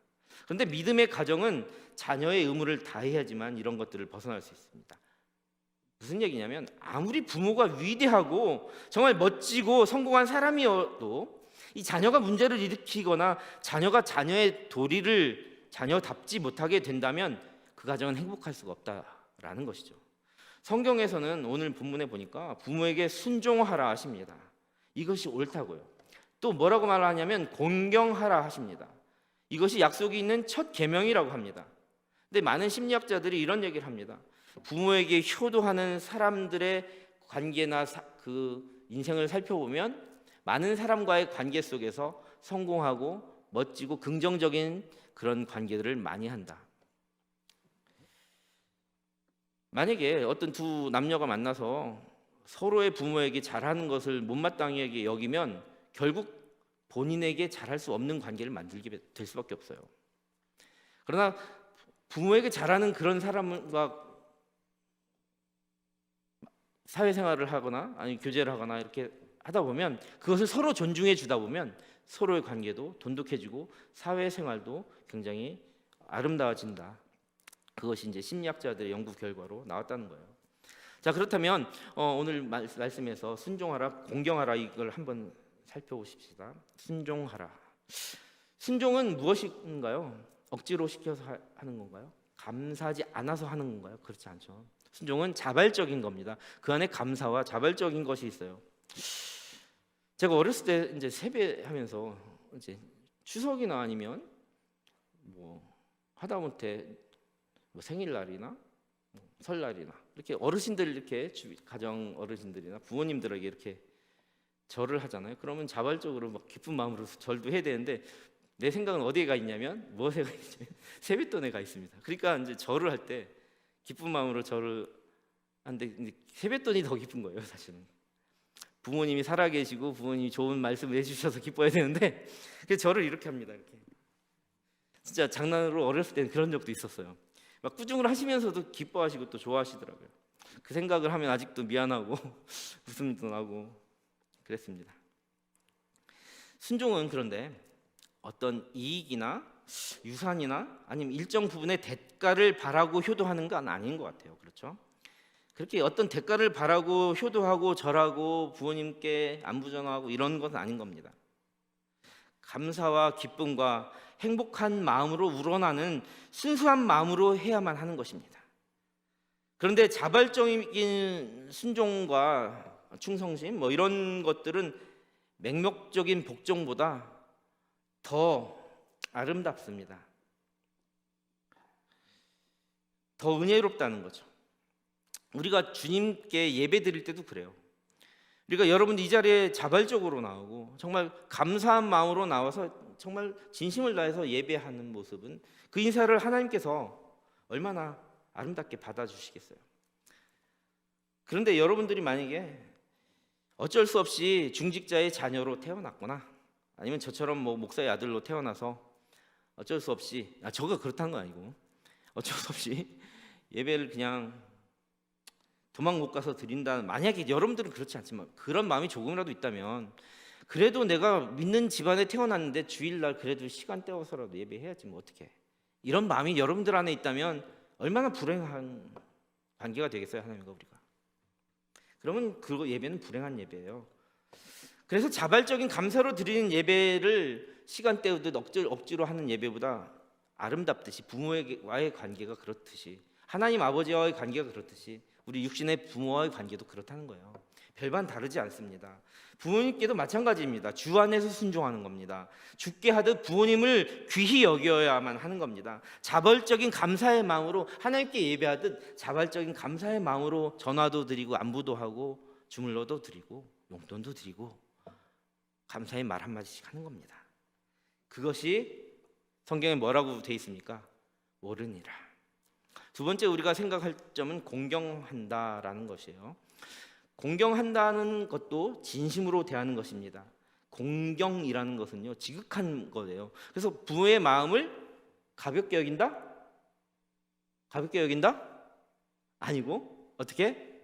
그런데 믿음의 가정은 자녀의 의무를 다해야지만 이런 것들을 벗어날 수 있습니다. 무슨 얘기냐면, 아무리 부모가 위대하고 정말 멋지고 성공한 사람이어도 이 자녀가 문제를 일으키거나 자녀가 자녀의 도리를 자녀답지 못하게 된다면 그 가정은 행복할 수가 없다라는 것이죠. 성경에서는 오늘 본문에 보니까 부모에게 순종하라 하십니다. 이것이 옳다고요. 또 뭐라고 말하냐면 공경하라 하십니다. 이것이 약속이 있는 첫 계명이라고 합니다. 근데 많은 심리학자들이 이런 얘기를 합니다. 부모에게 효도하는 사람들의 관계나 그 인생을 살펴보면 많은 사람과의 관계 속에서 성공하고 멋지고 긍정적인 그런 관계들을 많이 한다. 만약에 어떤 두 남녀가 만나서 서로의 부모에게 잘하는 것을 못마땅하게 여기면 결국 본인에게 잘할 수 없는 관계를 만들게 될 수밖에 없어요. 그러나 부모에게 잘하는 그런 사람과 사회생활을 하거나 아니 교제를 하거나 이렇게 하다 보면 그것을 서로 존중해 주다 보면 서로의 관계도 돈독해지고 사회생활도 굉장히 아름다워진다. 그것이 이제 심리학자들의 연구 결과로 나왔다는 거예요. 자, 그렇다면 오늘 말씀에서 순종하라, 공경하라 이걸 한번 살펴보십시다. 순종하라. 순종은 무엇인가요? 억지로 시켜서 하는 건가요? 감사하지 않아서 하는 건가요? 그렇지 않죠. 순종은 자발적인 겁니다. 그 안에 감사와 자발적인 것이 있어요. 제가 어렸을 때 이제 세배하면서 이제 추석이나 아니면 뭐 하다못해 뭐 생일날이나 뭐 설날이나 이렇게 어르신들 이렇게 가정 어르신들이나 부모님들에게 이렇게 절을 하잖아요. 그러면 자발적으로 막 기쁜 마음으로 절도 해야 되는데 내 생각은 어디에 가 있냐면 무엇에 가 있냐면 세뱃돈에 가 있습니다. 그러니까 이제 절을 할 때 기쁜 마음으로 절을 하는데 세뱃돈이 더 기쁜 거예요, 사실은. 부모님이 살아계시고 부모님이 좋은 말씀을 해주셔서 기뻐야 되는데 그래서 절을 이렇게 합니다. 이렇게 진짜 장난으로 어렸을 때는 그런 적도 있었어요. 막 꾸중을 하시면서도 기뻐하시고 또 좋아하시더라고요. 그 생각을 하면 아직도 미안하고 웃음도 나고 그랬습니다. 순종은 그런데 어떤 이익이나 유산이나 아니면 일정 부분의 대가를 바라고 효도하는 건 아닌 것 같아요. 그렇죠? 그렇게 어떤 대가를 바라고 효도하고 절하고 부모님께 안부 전하고 이런 것은 아닌 겁니다. 감사와 기쁨과 행복한 마음으로 우러나는 순수한 마음으로 해야만 하는 것입니다. 그런데 자발적인 순종과 충성심 뭐 이런 것들은 맹목적인 복종보다 더 아름답습니다. 더 은혜롭다는 거죠. 우리가 주님께 예배 드릴 때도 그래요. 우리가 여러분 이 자리에 자발적으로 나오고 정말 감사한 마음으로 나와서 정말 진심을 다해서 예배하는 모습은 그 인사를 하나님께서 얼마나 아름답게 받아주시겠어요. 그런데 여러분들이 만약에 어쩔 수 없이 중직자의 자녀로 태어났거나 아니면 저처럼 뭐 목사의 아들로 태어나서 어쩔 수 없이 저가 그렇다는 거 아니고 어쩔 수 없이 예배를 그냥 도망 못 가서 드린다. 만약에 여러분들은 그렇지 않지만 그런 마음이 조금이라도 있다면 그래도 내가 믿는 집안에 태어났는데 주일날 그래도 시간 떼어서라도 예배해야지 뭐 어떻게. 이런 마음이 여러분들 안에 있다면 얼마나 불행한 관계가 되겠어요, 하나님과 우리가. 그러면 그 예배는 불행한 예배예요. 그래서 자발적인 감사로 드리는 예배를 시간 때우듯 억지로 하는 예배보다 아름답듯이 부모와의 관계가 그렇듯이 하나님 아버지와의 관계가 그렇듯이 우리 육신의 부모와의 관계도 그렇다는 거예요. 별반 다르지 않습니다. 부모님께도 마찬가지입니다. 주 안에서 순종하는 겁니다. 주께 하듯 부모님을 귀히 여겨야만 하는 겁니다. 자발적인 감사의 마음으로 하나님께 예배하듯 자발적인 감사의 마음으로 전화도 드리고 안부도 하고 주물러도 드리고 용돈도 드리고 감사의 말 한마디씩 하는 겁니다. 그것이 성경에 뭐라고 되어 있습니까? 옳으니라. 두 번째 우리가 생각할 점은 공경한다라는 것이에요. 공경한다는 것도 진심으로 대하는 것입니다. 공경이라는 것은요 지극한 거예요. 그래서 부모의 마음을 가볍게 여긴다? 가볍게 여긴다? 아니고 어떻게?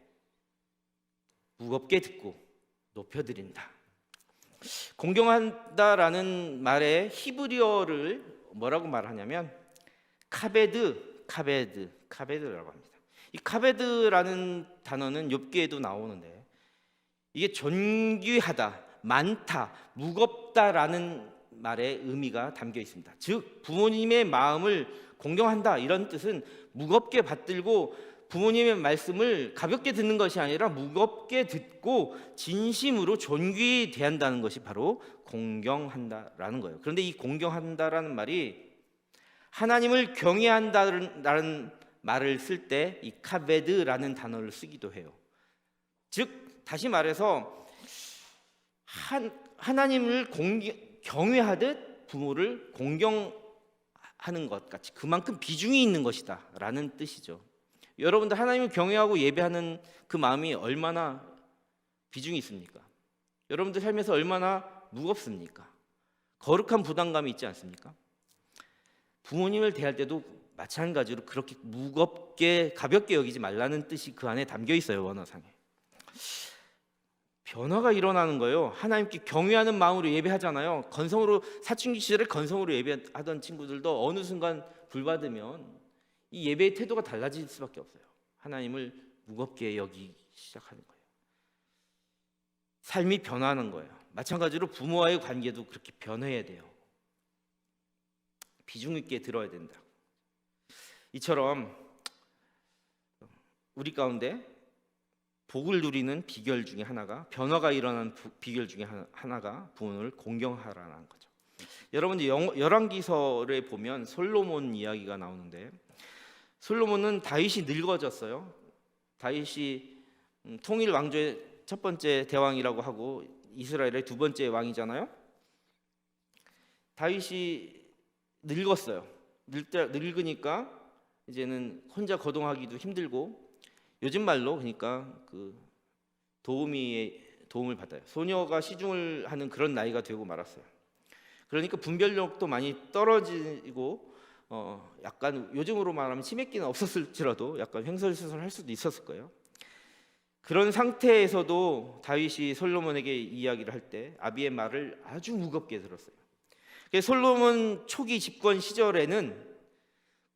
무겁게 듣고 높여드린다. 공경한다라는 말의 히브리어를 뭐라고 말하냐면 카베드라고 합니다. 이 카베드라는 단어는 욥기에도 나오는데 이게 존귀하다, 많다, 무겁다라는 말의 의미가 담겨 있습니다. 즉 부모님의 마음을 공경한다 이런 뜻은 무겁게 받들고 부모님의 말씀을 가볍게 듣는 것이 아니라 무겁게 듣고 진심으로 존귀히 대한다는 것이 바로 공경한다라는 거예요. 그런데 이 공경한다라는 말이 하나님을 경외한다는 말을 쓸 때 이 카베드라는 단어를 쓰기도 해요. 즉 다시 말해서 하나님을 경외하듯 부모를 공경하는 것 같이 그만큼 비중이 있는 것이다 라는 뜻이죠. 여러분들 하나님을 경외하고 예배하는 그 마음이 얼마나 비중이 있습니까? 여러분들 삶에서 얼마나 무겁습니까? 거룩한 부담감이 있지 않습니까? 부모님을 대할 때도 마찬가지로 그렇게 무겁게 가볍게 여기지 말라는 뜻이 그 안에 담겨 있어요. 원어상에 변화가 일어나는 거예요. 하나님께 경외하는 마음으로 예배하잖아요. 건성으로 사춘기 시절에 건성으로 예배하던 친구들도 어느 순간 불 받으면 이 예배의 태도가 달라질 수밖에 없어요. 하나님을 무겁게 여기기 시작하는 거예요. 삶이 변하는 거예요. 마찬가지로 부모와의 관계도 그렇게 변해야 돼요. 비중 있게 들어야 된다. 이처럼 우리 가운데 복을 누리는 비결 중에 하나가 변화가 일어나는 비결 중에 하나가 부모를 공경하라는 거죠. 여러분 열왕기서에 보면 솔로몬 이야기가 나오는데 솔로몬은 다윗이 늙어졌어요. 다윗이 통일 왕조의 첫 번째 대왕이라고 하고 이스라엘의 두 번째 왕이잖아요. 다윗이 늙었어요. 늙으니까 이제는 혼자 거동하기도 힘들고 요즘 말로 그러니까 그 도우미의 도움을 받아요. 소녀가 시중을 하는 그런 나이가 되고 말았어요. 그러니까 분별력도 많이 떨어지고 약간 요즘으로 말하면 치매기는 없었을지라도 약간 횡설수설할 수도 있었을 거예요. 그런 상태에서도 다윗이 솔로몬에게 이야기를 할 때 아비의 말을 아주 무겁게 들었어요. 그래서 솔로몬 초기 집권 시절에는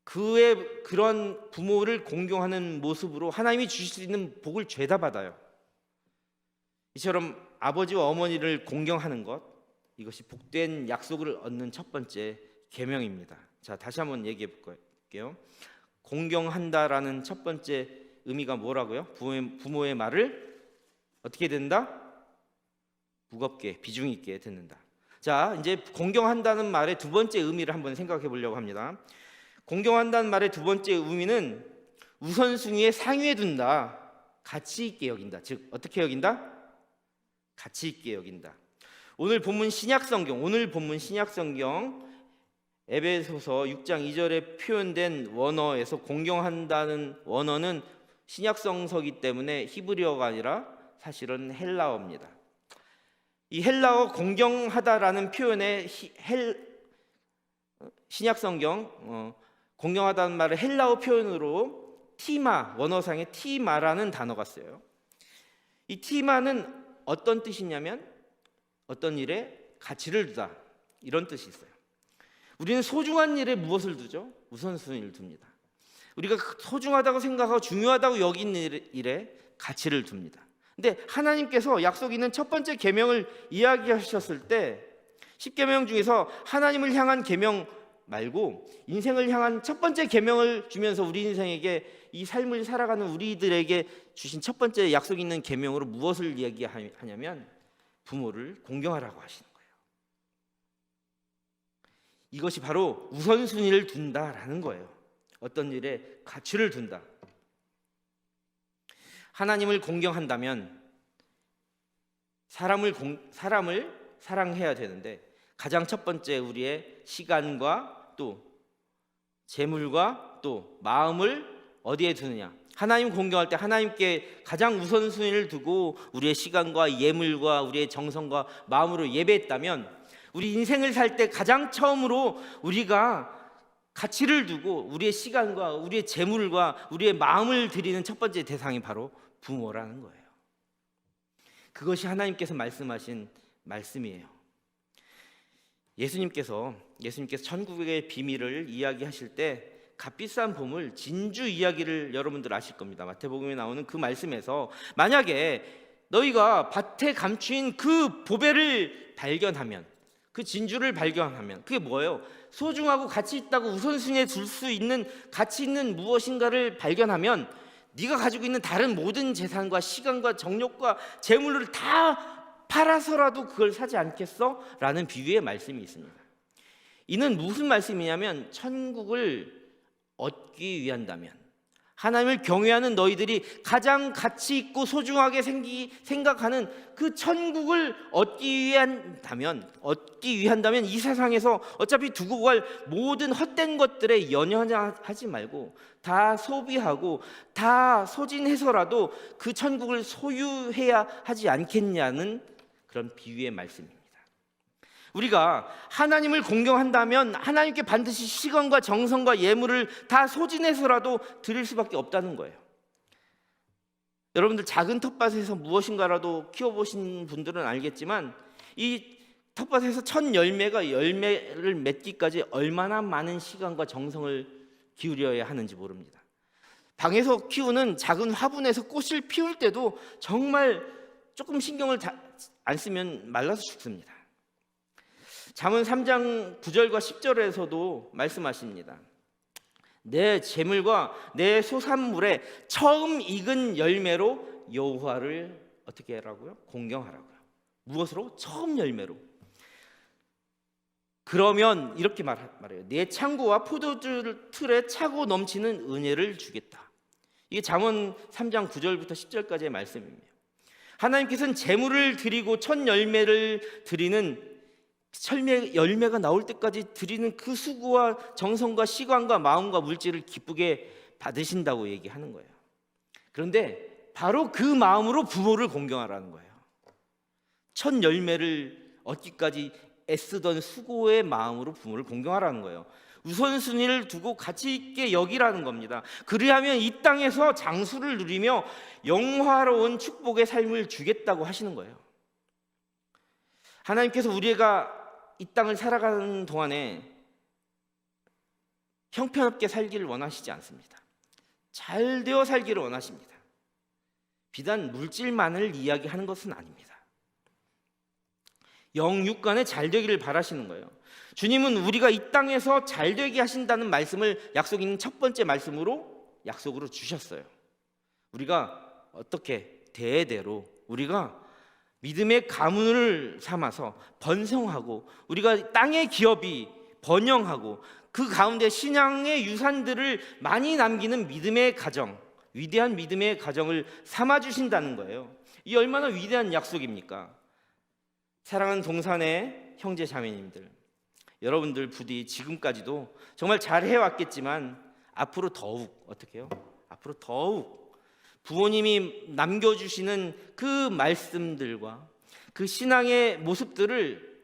그의 그런 부모를 공경하는 모습으로 하나님이 주실 수 있는 복을 죄다 받아요. 이처럼 아버지와 어머니를 공경하는 것, 이것이 복된 약속을 얻는 첫 번째 계명입니다. 자, 다시 한번 얘기해 볼게요. 공경한다라는 첫 번째 의미가 뭐라고요? 부모의 말을 어떻게 듣는다? 무겁게, 비중 있게 듣는다. 자, 이제 공경한다는 말의 두 번째 의미를 한번 생각해 보려고 합니다. 공경한다는 말의 두 번째 의미는 우선순위에 상위에 둔다, 가치 있게 여긴다. 즉 어떻게 여긴다? 가치 있게 여긴다. 오늘 본문 신약성경 에베소서 6장 2절에 표현된 원어에서 공경한다는 원어는 신약성서이기 때문에 히브리어가 아니라 사실은 헬라어입니다. 이 헬라어 공경하다라는 표현에 신약성경 공경하다는 말을 헬라어 표현으로 티마, 원어상에 티마라는 단어가 쓰여요. 이 티마는 어떤 뜻이냐면 어떤 일에 가치를 두다, 이런 뜻이 있어요. 우리는 소중한 일에 무엇을 두죠? 우선순위를 둡니다. 우리가 소중하다고 생각하고 중요하다고 여기는 일에 가치를 둡니다. 근데 하나님께서 약속 있는 첫 번째 계명을 이야기하셨을 때 10계명 중에서 하나님을 향한 계명 말고 인생을 향한 첫 번째 계명을 주면서 우리 인생에게 이 삶을 살아가는 우리들에게 주신 첫 번째 약속 있는 계명으로 무엇을 이야기하냐면 부모를 공경하라고 하시는 거예요. 이것이 바로 우선순위를 둔다라는 거예요. 어떤 일에 가치를 둔다. 하나님을 공경한다면 사람을 사랑해야 되는데 가장 첫 번째 우리의 시간과 또 재물과 또 마음을 어디에 두느냐. 하나님 공경할 때 하나님께 가장 우선순위를 두고 우리의 시간과 예물과 우리의 정성과 마음으로 예배했다면 우리 인생을 살 때 가장 처음으로 우리가 가치를 두고 우리의 시간과 우리의 재물과 우리의 마음을 드리는 첫 번째 대상이 바로 부모라는 거예요. 그것이 하나님께서 말씀하신 말씀이에요. 예수님께서 천국의 비밀을 이야기하실 때 값비싼 보물 진주 이야기를 여러분들 아실 겁니다. 마태복음에 나오는 그 말씀에서 만약에 너희가 밭에 감추인 그 보배를 발견하면, 그 진주를 발견하면 그게 뭐예요? 소중하고 가치 있다고 우선순위에 둘 수 있는 가치 있는 무엇인가를 발견하면 네가 가지고 있는 다른 모든 재산과 시간과 정력과 재물을 다 팔아서라도 그걸 사지 않겠어? 라는 비유의 말씀이 있습니다. 이는 무슨 말씀이냐면 천국을 얻기 위한다면, 하나님을 경외하는 너희들이 가장 가치 있고 소중하게 생각하는 그 천국을 얻기 위한다면 이 세상에서 어차피 두고 갈 모든 헛된 것들에 연연하지 말고 다 소비하고 다 소진해서라도 그 천국을 소유해야 하지 않겠냐는 그런 비유의 말씀입니다. 우리가 하나님을 공경한다면 하나님께 반드시 시간과 정성과 예물을 다 소진해서라도 드릴 수밖에 없다는 거예요. 여러분들 작은 텃밭에서 무엇인가라도 키워보신 분들은 알겠지만 이 텃밭에서 첫 열매를 맺기까지 얼마나 많은 시간과 정성을 기울여야 하는지 모릅니다. 방에서 키우는 작은 화분에서 꽃을 피울 때도 정말 조금 신경을 안 쓰면 말라서 죽습니다. 잠언 3장 9절과 10절에서도 말씀하십니다. 내 재물과 내 소산물의 처음 익은 열매로 여호와를 어떻게 하라고요? 공경하라고요. 무엇으로? 처음 열매로. 그러면 이렇게 말해요. 내 창고와 포도틀에 차고 넘치는 은혜를 주겠다. 이게 잠언 3장 9절부터 10절까지의 말씀입니다. 하나님께서는 재물을 드리고 첫 열매를 드리는 열매가 나올 때까지 드리는 그 수고와 정성과 시간과 마음과 물질을 기쁘게 받으신다고 얘기하는 거예요. 그런데 바로 그 마음으로 부모를 공경하라는 거예요. 첫 열매를 얻기까지 애쓰던 수고의 마음으로 부모를 공경하라는 거예요. 우선순위를 두고 가치 있게 여기라는 겁니다. 그리하면 이 땅에서 장수를 누리며 영화로운 축복의 삶을 주겠다고 하시는 거예요. 하나님께서 우리가 이 땅을 살아가는 동안에 형편없게 살기를 원하시지 않습니다. 잘 되어 살기를 원하십니다. 비단 물질만을 이야기하는 것은 아닙니다. 영육간에 잘 되기를 바라시는 거예요. 주님은 우리가 이 땅에서 잘 되게 하신다는 말씀을 약속 있는 첫 번째 약속으로 주셨어요. 우리가 어떻게 대대로 우리가 믿음의 가문을 삼아서 번성하고 우리가 땅의 기업이 번영하고 그 가운데 신앙의 유산들을 많이 남기는 믿음의 가정, 위대한 믿음의 가정을 삼아주신다는 거예요. 이 얼마나 위대한 약속입니까? 사랑하는 동산의 형제 자매님들, 여러분들 부디 지금까지도 정말 잘 해왔겠지만 앞으로 더욱 어떻게 해요? 앞으로 더욱 부모님이 남겨주시는 그 말씀들과 그 신앙의 모습들을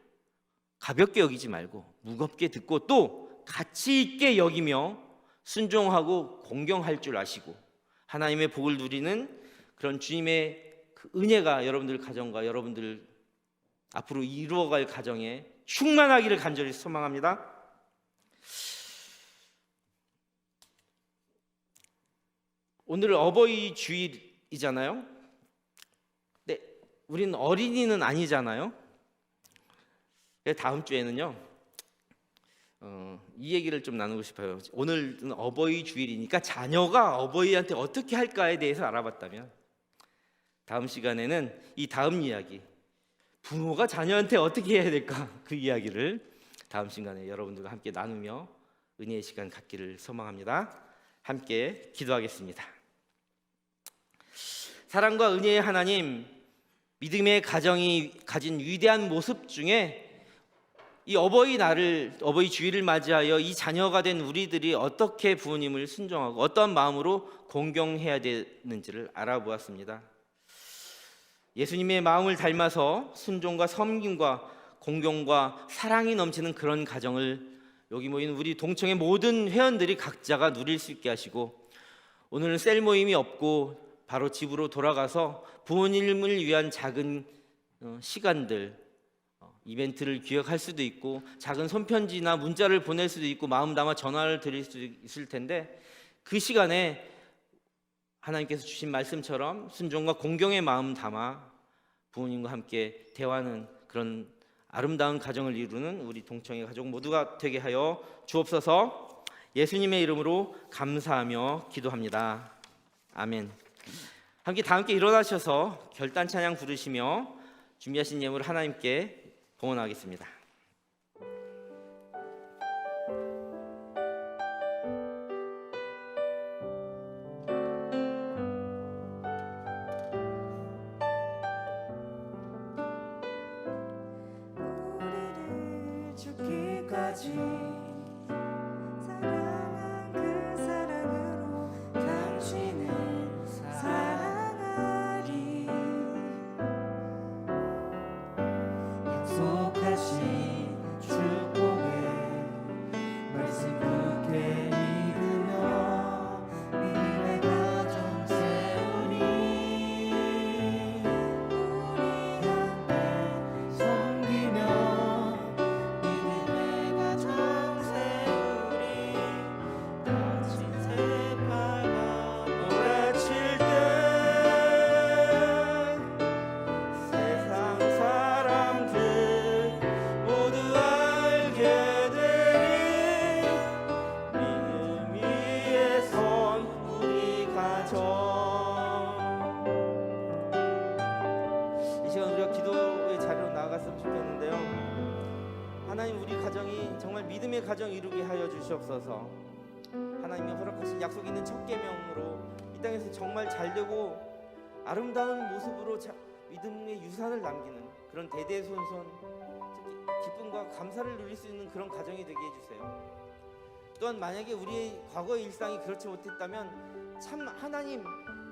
가볍게 여기지 말고 무겁게 듣고 또 가치 있게 여기며 순종하고 공경할 줄 아시고 하나님의 복을 누리는 그런 주님의 그 은혜가 여러분들 가정과 여러분들 앞으로 이루어갈 가정에 충만하기를 간절히 소망합니다. 오늘 어버이 주일이잖아요. 근데 우리는 어린이는 아니잖아요. 다음 주에는요, 이 얘기를 좀 나누고 싶어요. 오늘은 어버이 주일이니까 자녀가 어버이한테 어떻게 할까에 대해서 알아봤다면 다음 시간에는 이 다음 이야기, 부모가 자녀한테 어떻게 해야 될까, 그 이야기를 다음 시간에 여러분들과 함께 나누며 은혜의 시간 갖기를 소망합니다. 함께 기도하겠습니다. 사랑과 은혜의 하나님, 믿음의 가정이 가진 위대한 모습 중에 이 어버이 주일을 맞이하여 이 자녀가 된 우리들이 어떻게 부모님을 순종하고 어떠한 마음으로 공경해야 되는지를 알아보았습니다. 예수님의 마음을 닮아서 순종과 섬김과 공경과 사랑이 넘치는 그런 가정을 여기 모인 우리 동청의 모든 회원들이 각자가 누릴 수 있게 하시고, 오늘은 셀 모임이 없고 바로 집으로 돌아가서 부모님을 위한 작은 시간들, 이벤트를 기획할 수도 있고 작은 손편지나 문자를 보낼 수도 있고 마음 담아 전화를 드릴 수도 있을 텐데, 그 시간에 하나님께서 주신 말씀처럼 순종과 공경의 마음 담아 부모님과 함께 대화하는 그런 아름다운 가정을 이루는 우리 동청의 가족 모두가 되게 하여 주옵소서. 예수님의 이름으로 감사하며 기도합니다. 아멘. 함께 다 함께 일어나셔서 결단 찬양 부르시며 준비하신 예물을 하나님께 봉헌하겠습니다. 약속까지 사랑한 그 사랑으로 당신을 사랑하리. 약속하신 축복의 말씀 굳게 믿으며 믿음의 가정 세우리. 우리 함께 섬기며 믿음의 가정 세우리. 다친 새빨간 몰아칠 때 세상 사람들 모두 알게 되리. 믿음 위에 선 우리 가정. 이 시간 우리가 기도의 자리로 나아갔으면 좋겠는데요. 하나님, 우리 가정이 정말 믿음의 가정 이루게 하여 주시옵소서. 하나님이 허락하신 약속 있는 첫 계명으로 이 땅에서 정말 잘되고 아름다운 모습으로 믿음의 유산을 남기는 그런 대대손손 기쁨과 감사를 누릴 수 있는 그런 가정이 되게 해주세요. 또한 만약에 우리의 과거의 일상이 그렇지 못했다면 참 하나님,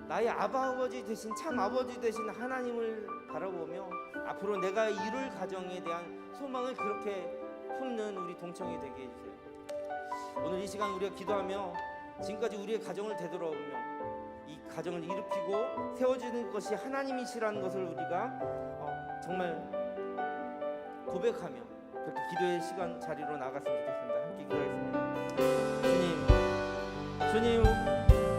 나의 아버지 되신 참 아버지 되신 하나님을 바라보며 앞으로 내가 이룰 가정에 대한 소망을 그렇게 품는 우리 동청이 되게 해주세요. 오늘 이 시간 우리가 기도하며 지금까지 우리의 가정을 되돌아보며 이 가정을 일으키고 세워주는 것이 하나님이시라는 것을 우리가 정말 고백하며 그렇게 기도의 시간 자리로 나갔으면 좋겠습니다. 함께 기도하겠습니다. 주님,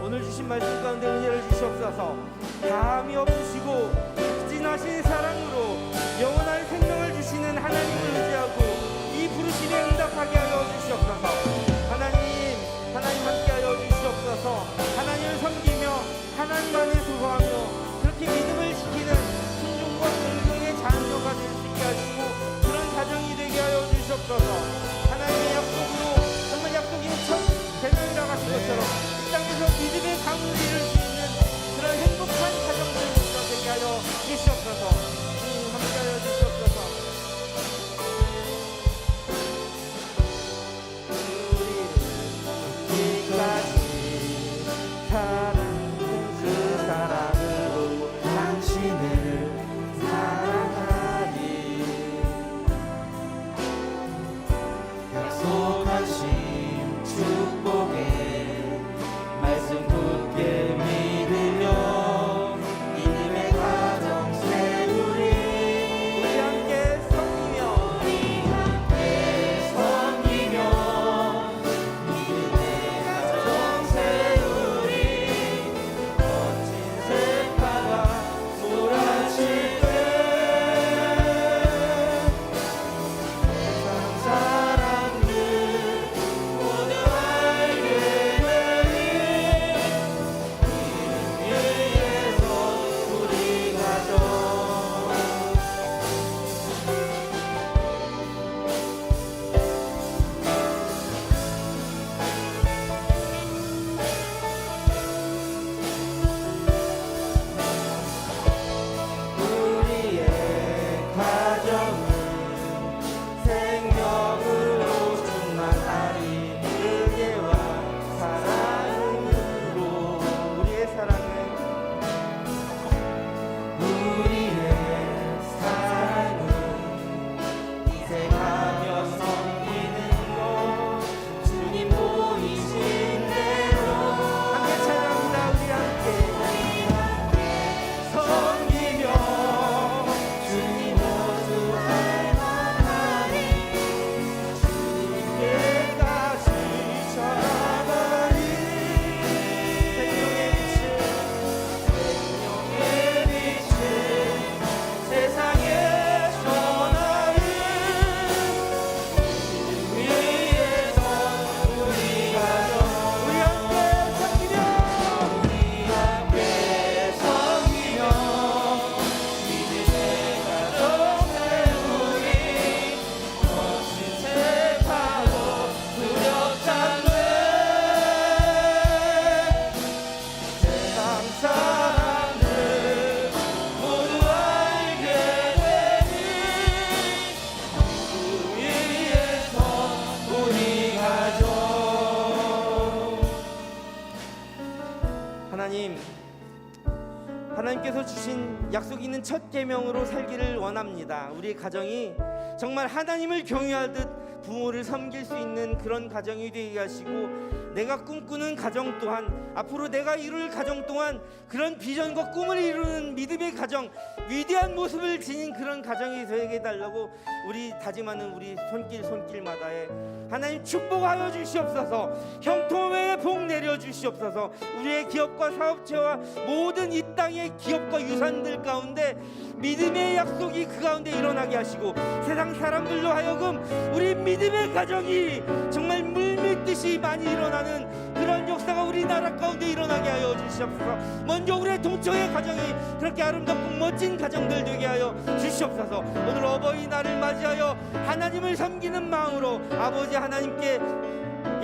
오늘 주신 말씀 가운데 은혜를 주시옵소서. 다함이 없으시고 진하신 사랑으로 영원한 생명을 주시는 하나님을 의지하고 이 부르심에 응답하게 하여 주시옵소서. 하나님 함께하여 주시옵소서. 하나님을 섬기며 하나님 안에 수고하며 그렇게 믿음을 지키는 순종과 긍정의 자녀가 될 수 있게 하시고 그런 가정이 되게 하여 주시옵소서. 하나님의 약속으로 정말 약속인 첫 계명이라 하신 것처럼 이 땅에서 믿음의 가문을 이룰 수 있는 그런 행복한 가정들 되게 하여 주시옵소서. 함께하여 주시옵소서. 사랑하는 그 사랑으로 당신을 사랑하리. 약속하신 축복의 말씀 굳게 믿으며 믿음의 가정 세우리. 우리 함께 섬기며 믿음의 가정 세우리. 하나님께서 주신 약속 있는 첫 계명으로 살기를 원합니다. 우리의 가정이 정말 하나님을 경외하듯 부모를 섬길 수 있는 그런 가정이 되게 하시고, 내가 꿈꾸는 가정 또한, 앞으로 내가 이룰 가정 또한 그런 비전과 꿈을 이루는 믿음의 가정, 위대한 모습을 지닌 그런 가정이 되게 해달라고 우리 다짐하는 우리 손길마다에 하나님 축복하여 주시옵소서. 형통의 복 내려 주시옵소서. 우리의 기업과 사업체와 모든 이 땅의 기업과 유산들 가운데 믿음의 약속이 그 가운데 일어나게 하시고, 세상 사람들로 하여금 우리 믿음의 가정이 정말 물밀듯이 많이 일어나는 그런 역사가 우리나라 가운데 일어나게 하여 주시옵소서. 먼저 우리의 동청의 가정이 그렇게 아름답고 멋진 가정들 되게 하여 주시옵소서. 오늘 어버이날을 맞이하여 하나님을 섬기는 마음으로 아버지 하나님께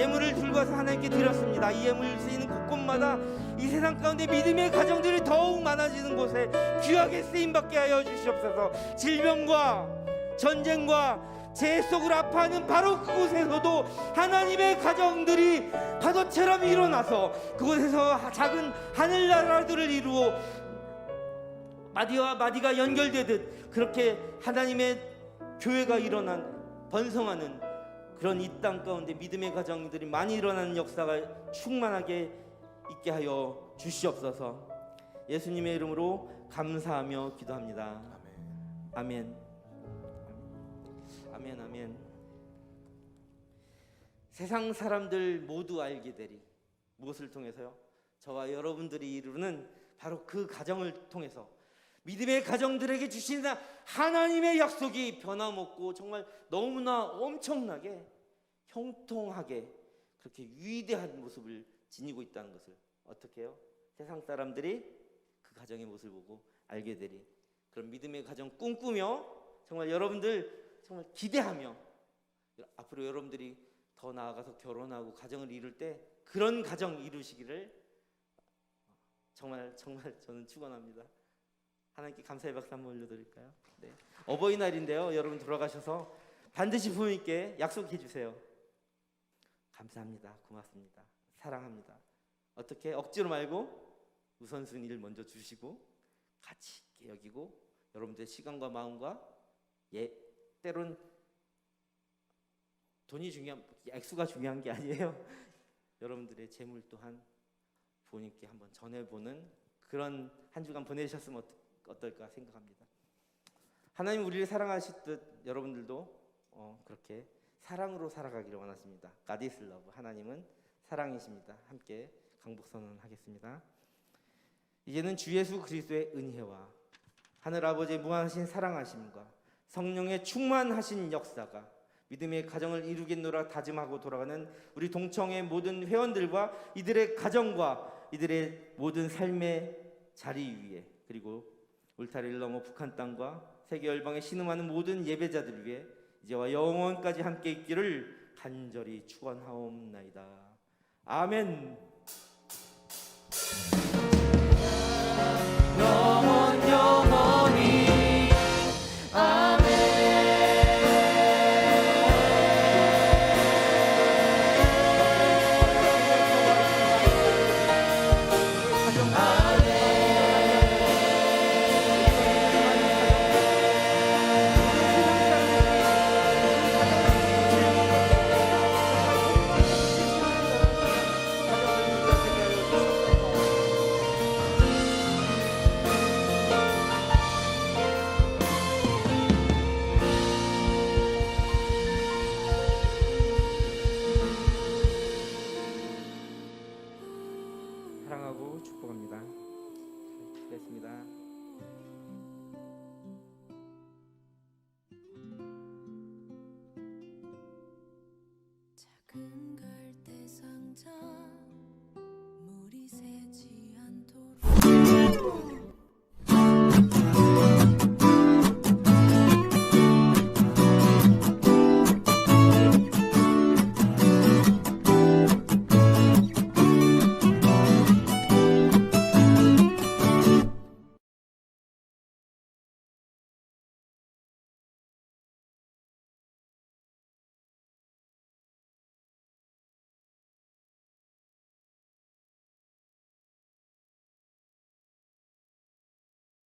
예물을 들고 와서 하나님께 드렸습니다. 이 예물 쓰이는 곳곳마다 이 세상 가운데 믿음의 가정들이 더욱 많아지는 곳에 귀하게 쓰임받게 하여 주시옵소서. 질병과 전쟁과 재해 속으로 아파하는 바로 그곳에서도 하나님의 가정들이 파도처럼 일어나서 그곳에서 작은 하늘나라들을 이루어 마디와 마디가 연결되듯 그렇게 하나님의 교회가 번성하는 그런 이 땅 가운데 믿음의 가정들이 많이 일어나는 역사가 충만하게 있게 하여 주시옵소서. 예수님의 이름으로 감사하며 기도합니다. 아멘. 아멘. 아멘. 세상 사람들 모두 알게 되리. 무엇을 통해서요? 저와 여러분들이 이루는 바로 그 가정을 통해서 믿음의 가정들에게 주시는 하나님의 약속이 변함없고 정말 너무나 엄청나게 형통하게 그렇게 위대한 모습을 지니고 있다는 것을 어떻게 해요? 세상 사람들이 그 가정의 모습을 보고 알게 되리. 그런 믿음의 가정 꿈꾸며 정말 여러분들 정말 기대하며 앞으로 여러분들이 더 나아가서 결혼하고 가정을 이룰 때 그런 가정 이루시기를 정말 저는 축원합니다. 하나님께 감사의 박수 한번 올려드릴까요? 네. 어버이날인데요. 여러분 돌아가셔서 반드시 부모님께 약속해 주세요. 감사합니다. 고맙습니다. 사랑합니다. 어떻게 억지로 말고 우선순위를 먼저 주시고 가치 있게 여기고 여러분들의 시간과 마음과 때론 돈이 액수가 중요한 게 아니에요. 여러분들의 재물 또한 부모님께 한번 전해보는 그런 한 주간 보내셨으면 어떨까 생각합니다. 하나님 우리를 사랑하시듯 여러분들도 그렇게 사랑으로 살아가기를 원하십니다. God is love. 하나님은 사랑이십니다. 함께 강복 선언하겠습니다. 이제는 주 예수 그리스도의 은혜와 하늘 아버지의 무한하신 사랑하심과 성령의 충만하신 역사가 믿음의 가정을 이루겠노라 다짐하고 돌아가는 우리 동청의 모든 회원들과 이들의 가정과 이들의 모든 삶의 자리 위에, 그리고 울타리를 넘어 북한 땅과 세계 열방에 신음하는 모든 예배자들 위해 이제와 영원까지 함께 있기를 간절히 축원하옵나이다. 아멘. 영원히 아멘. 사랑하고 축복합니다. 됐습니다.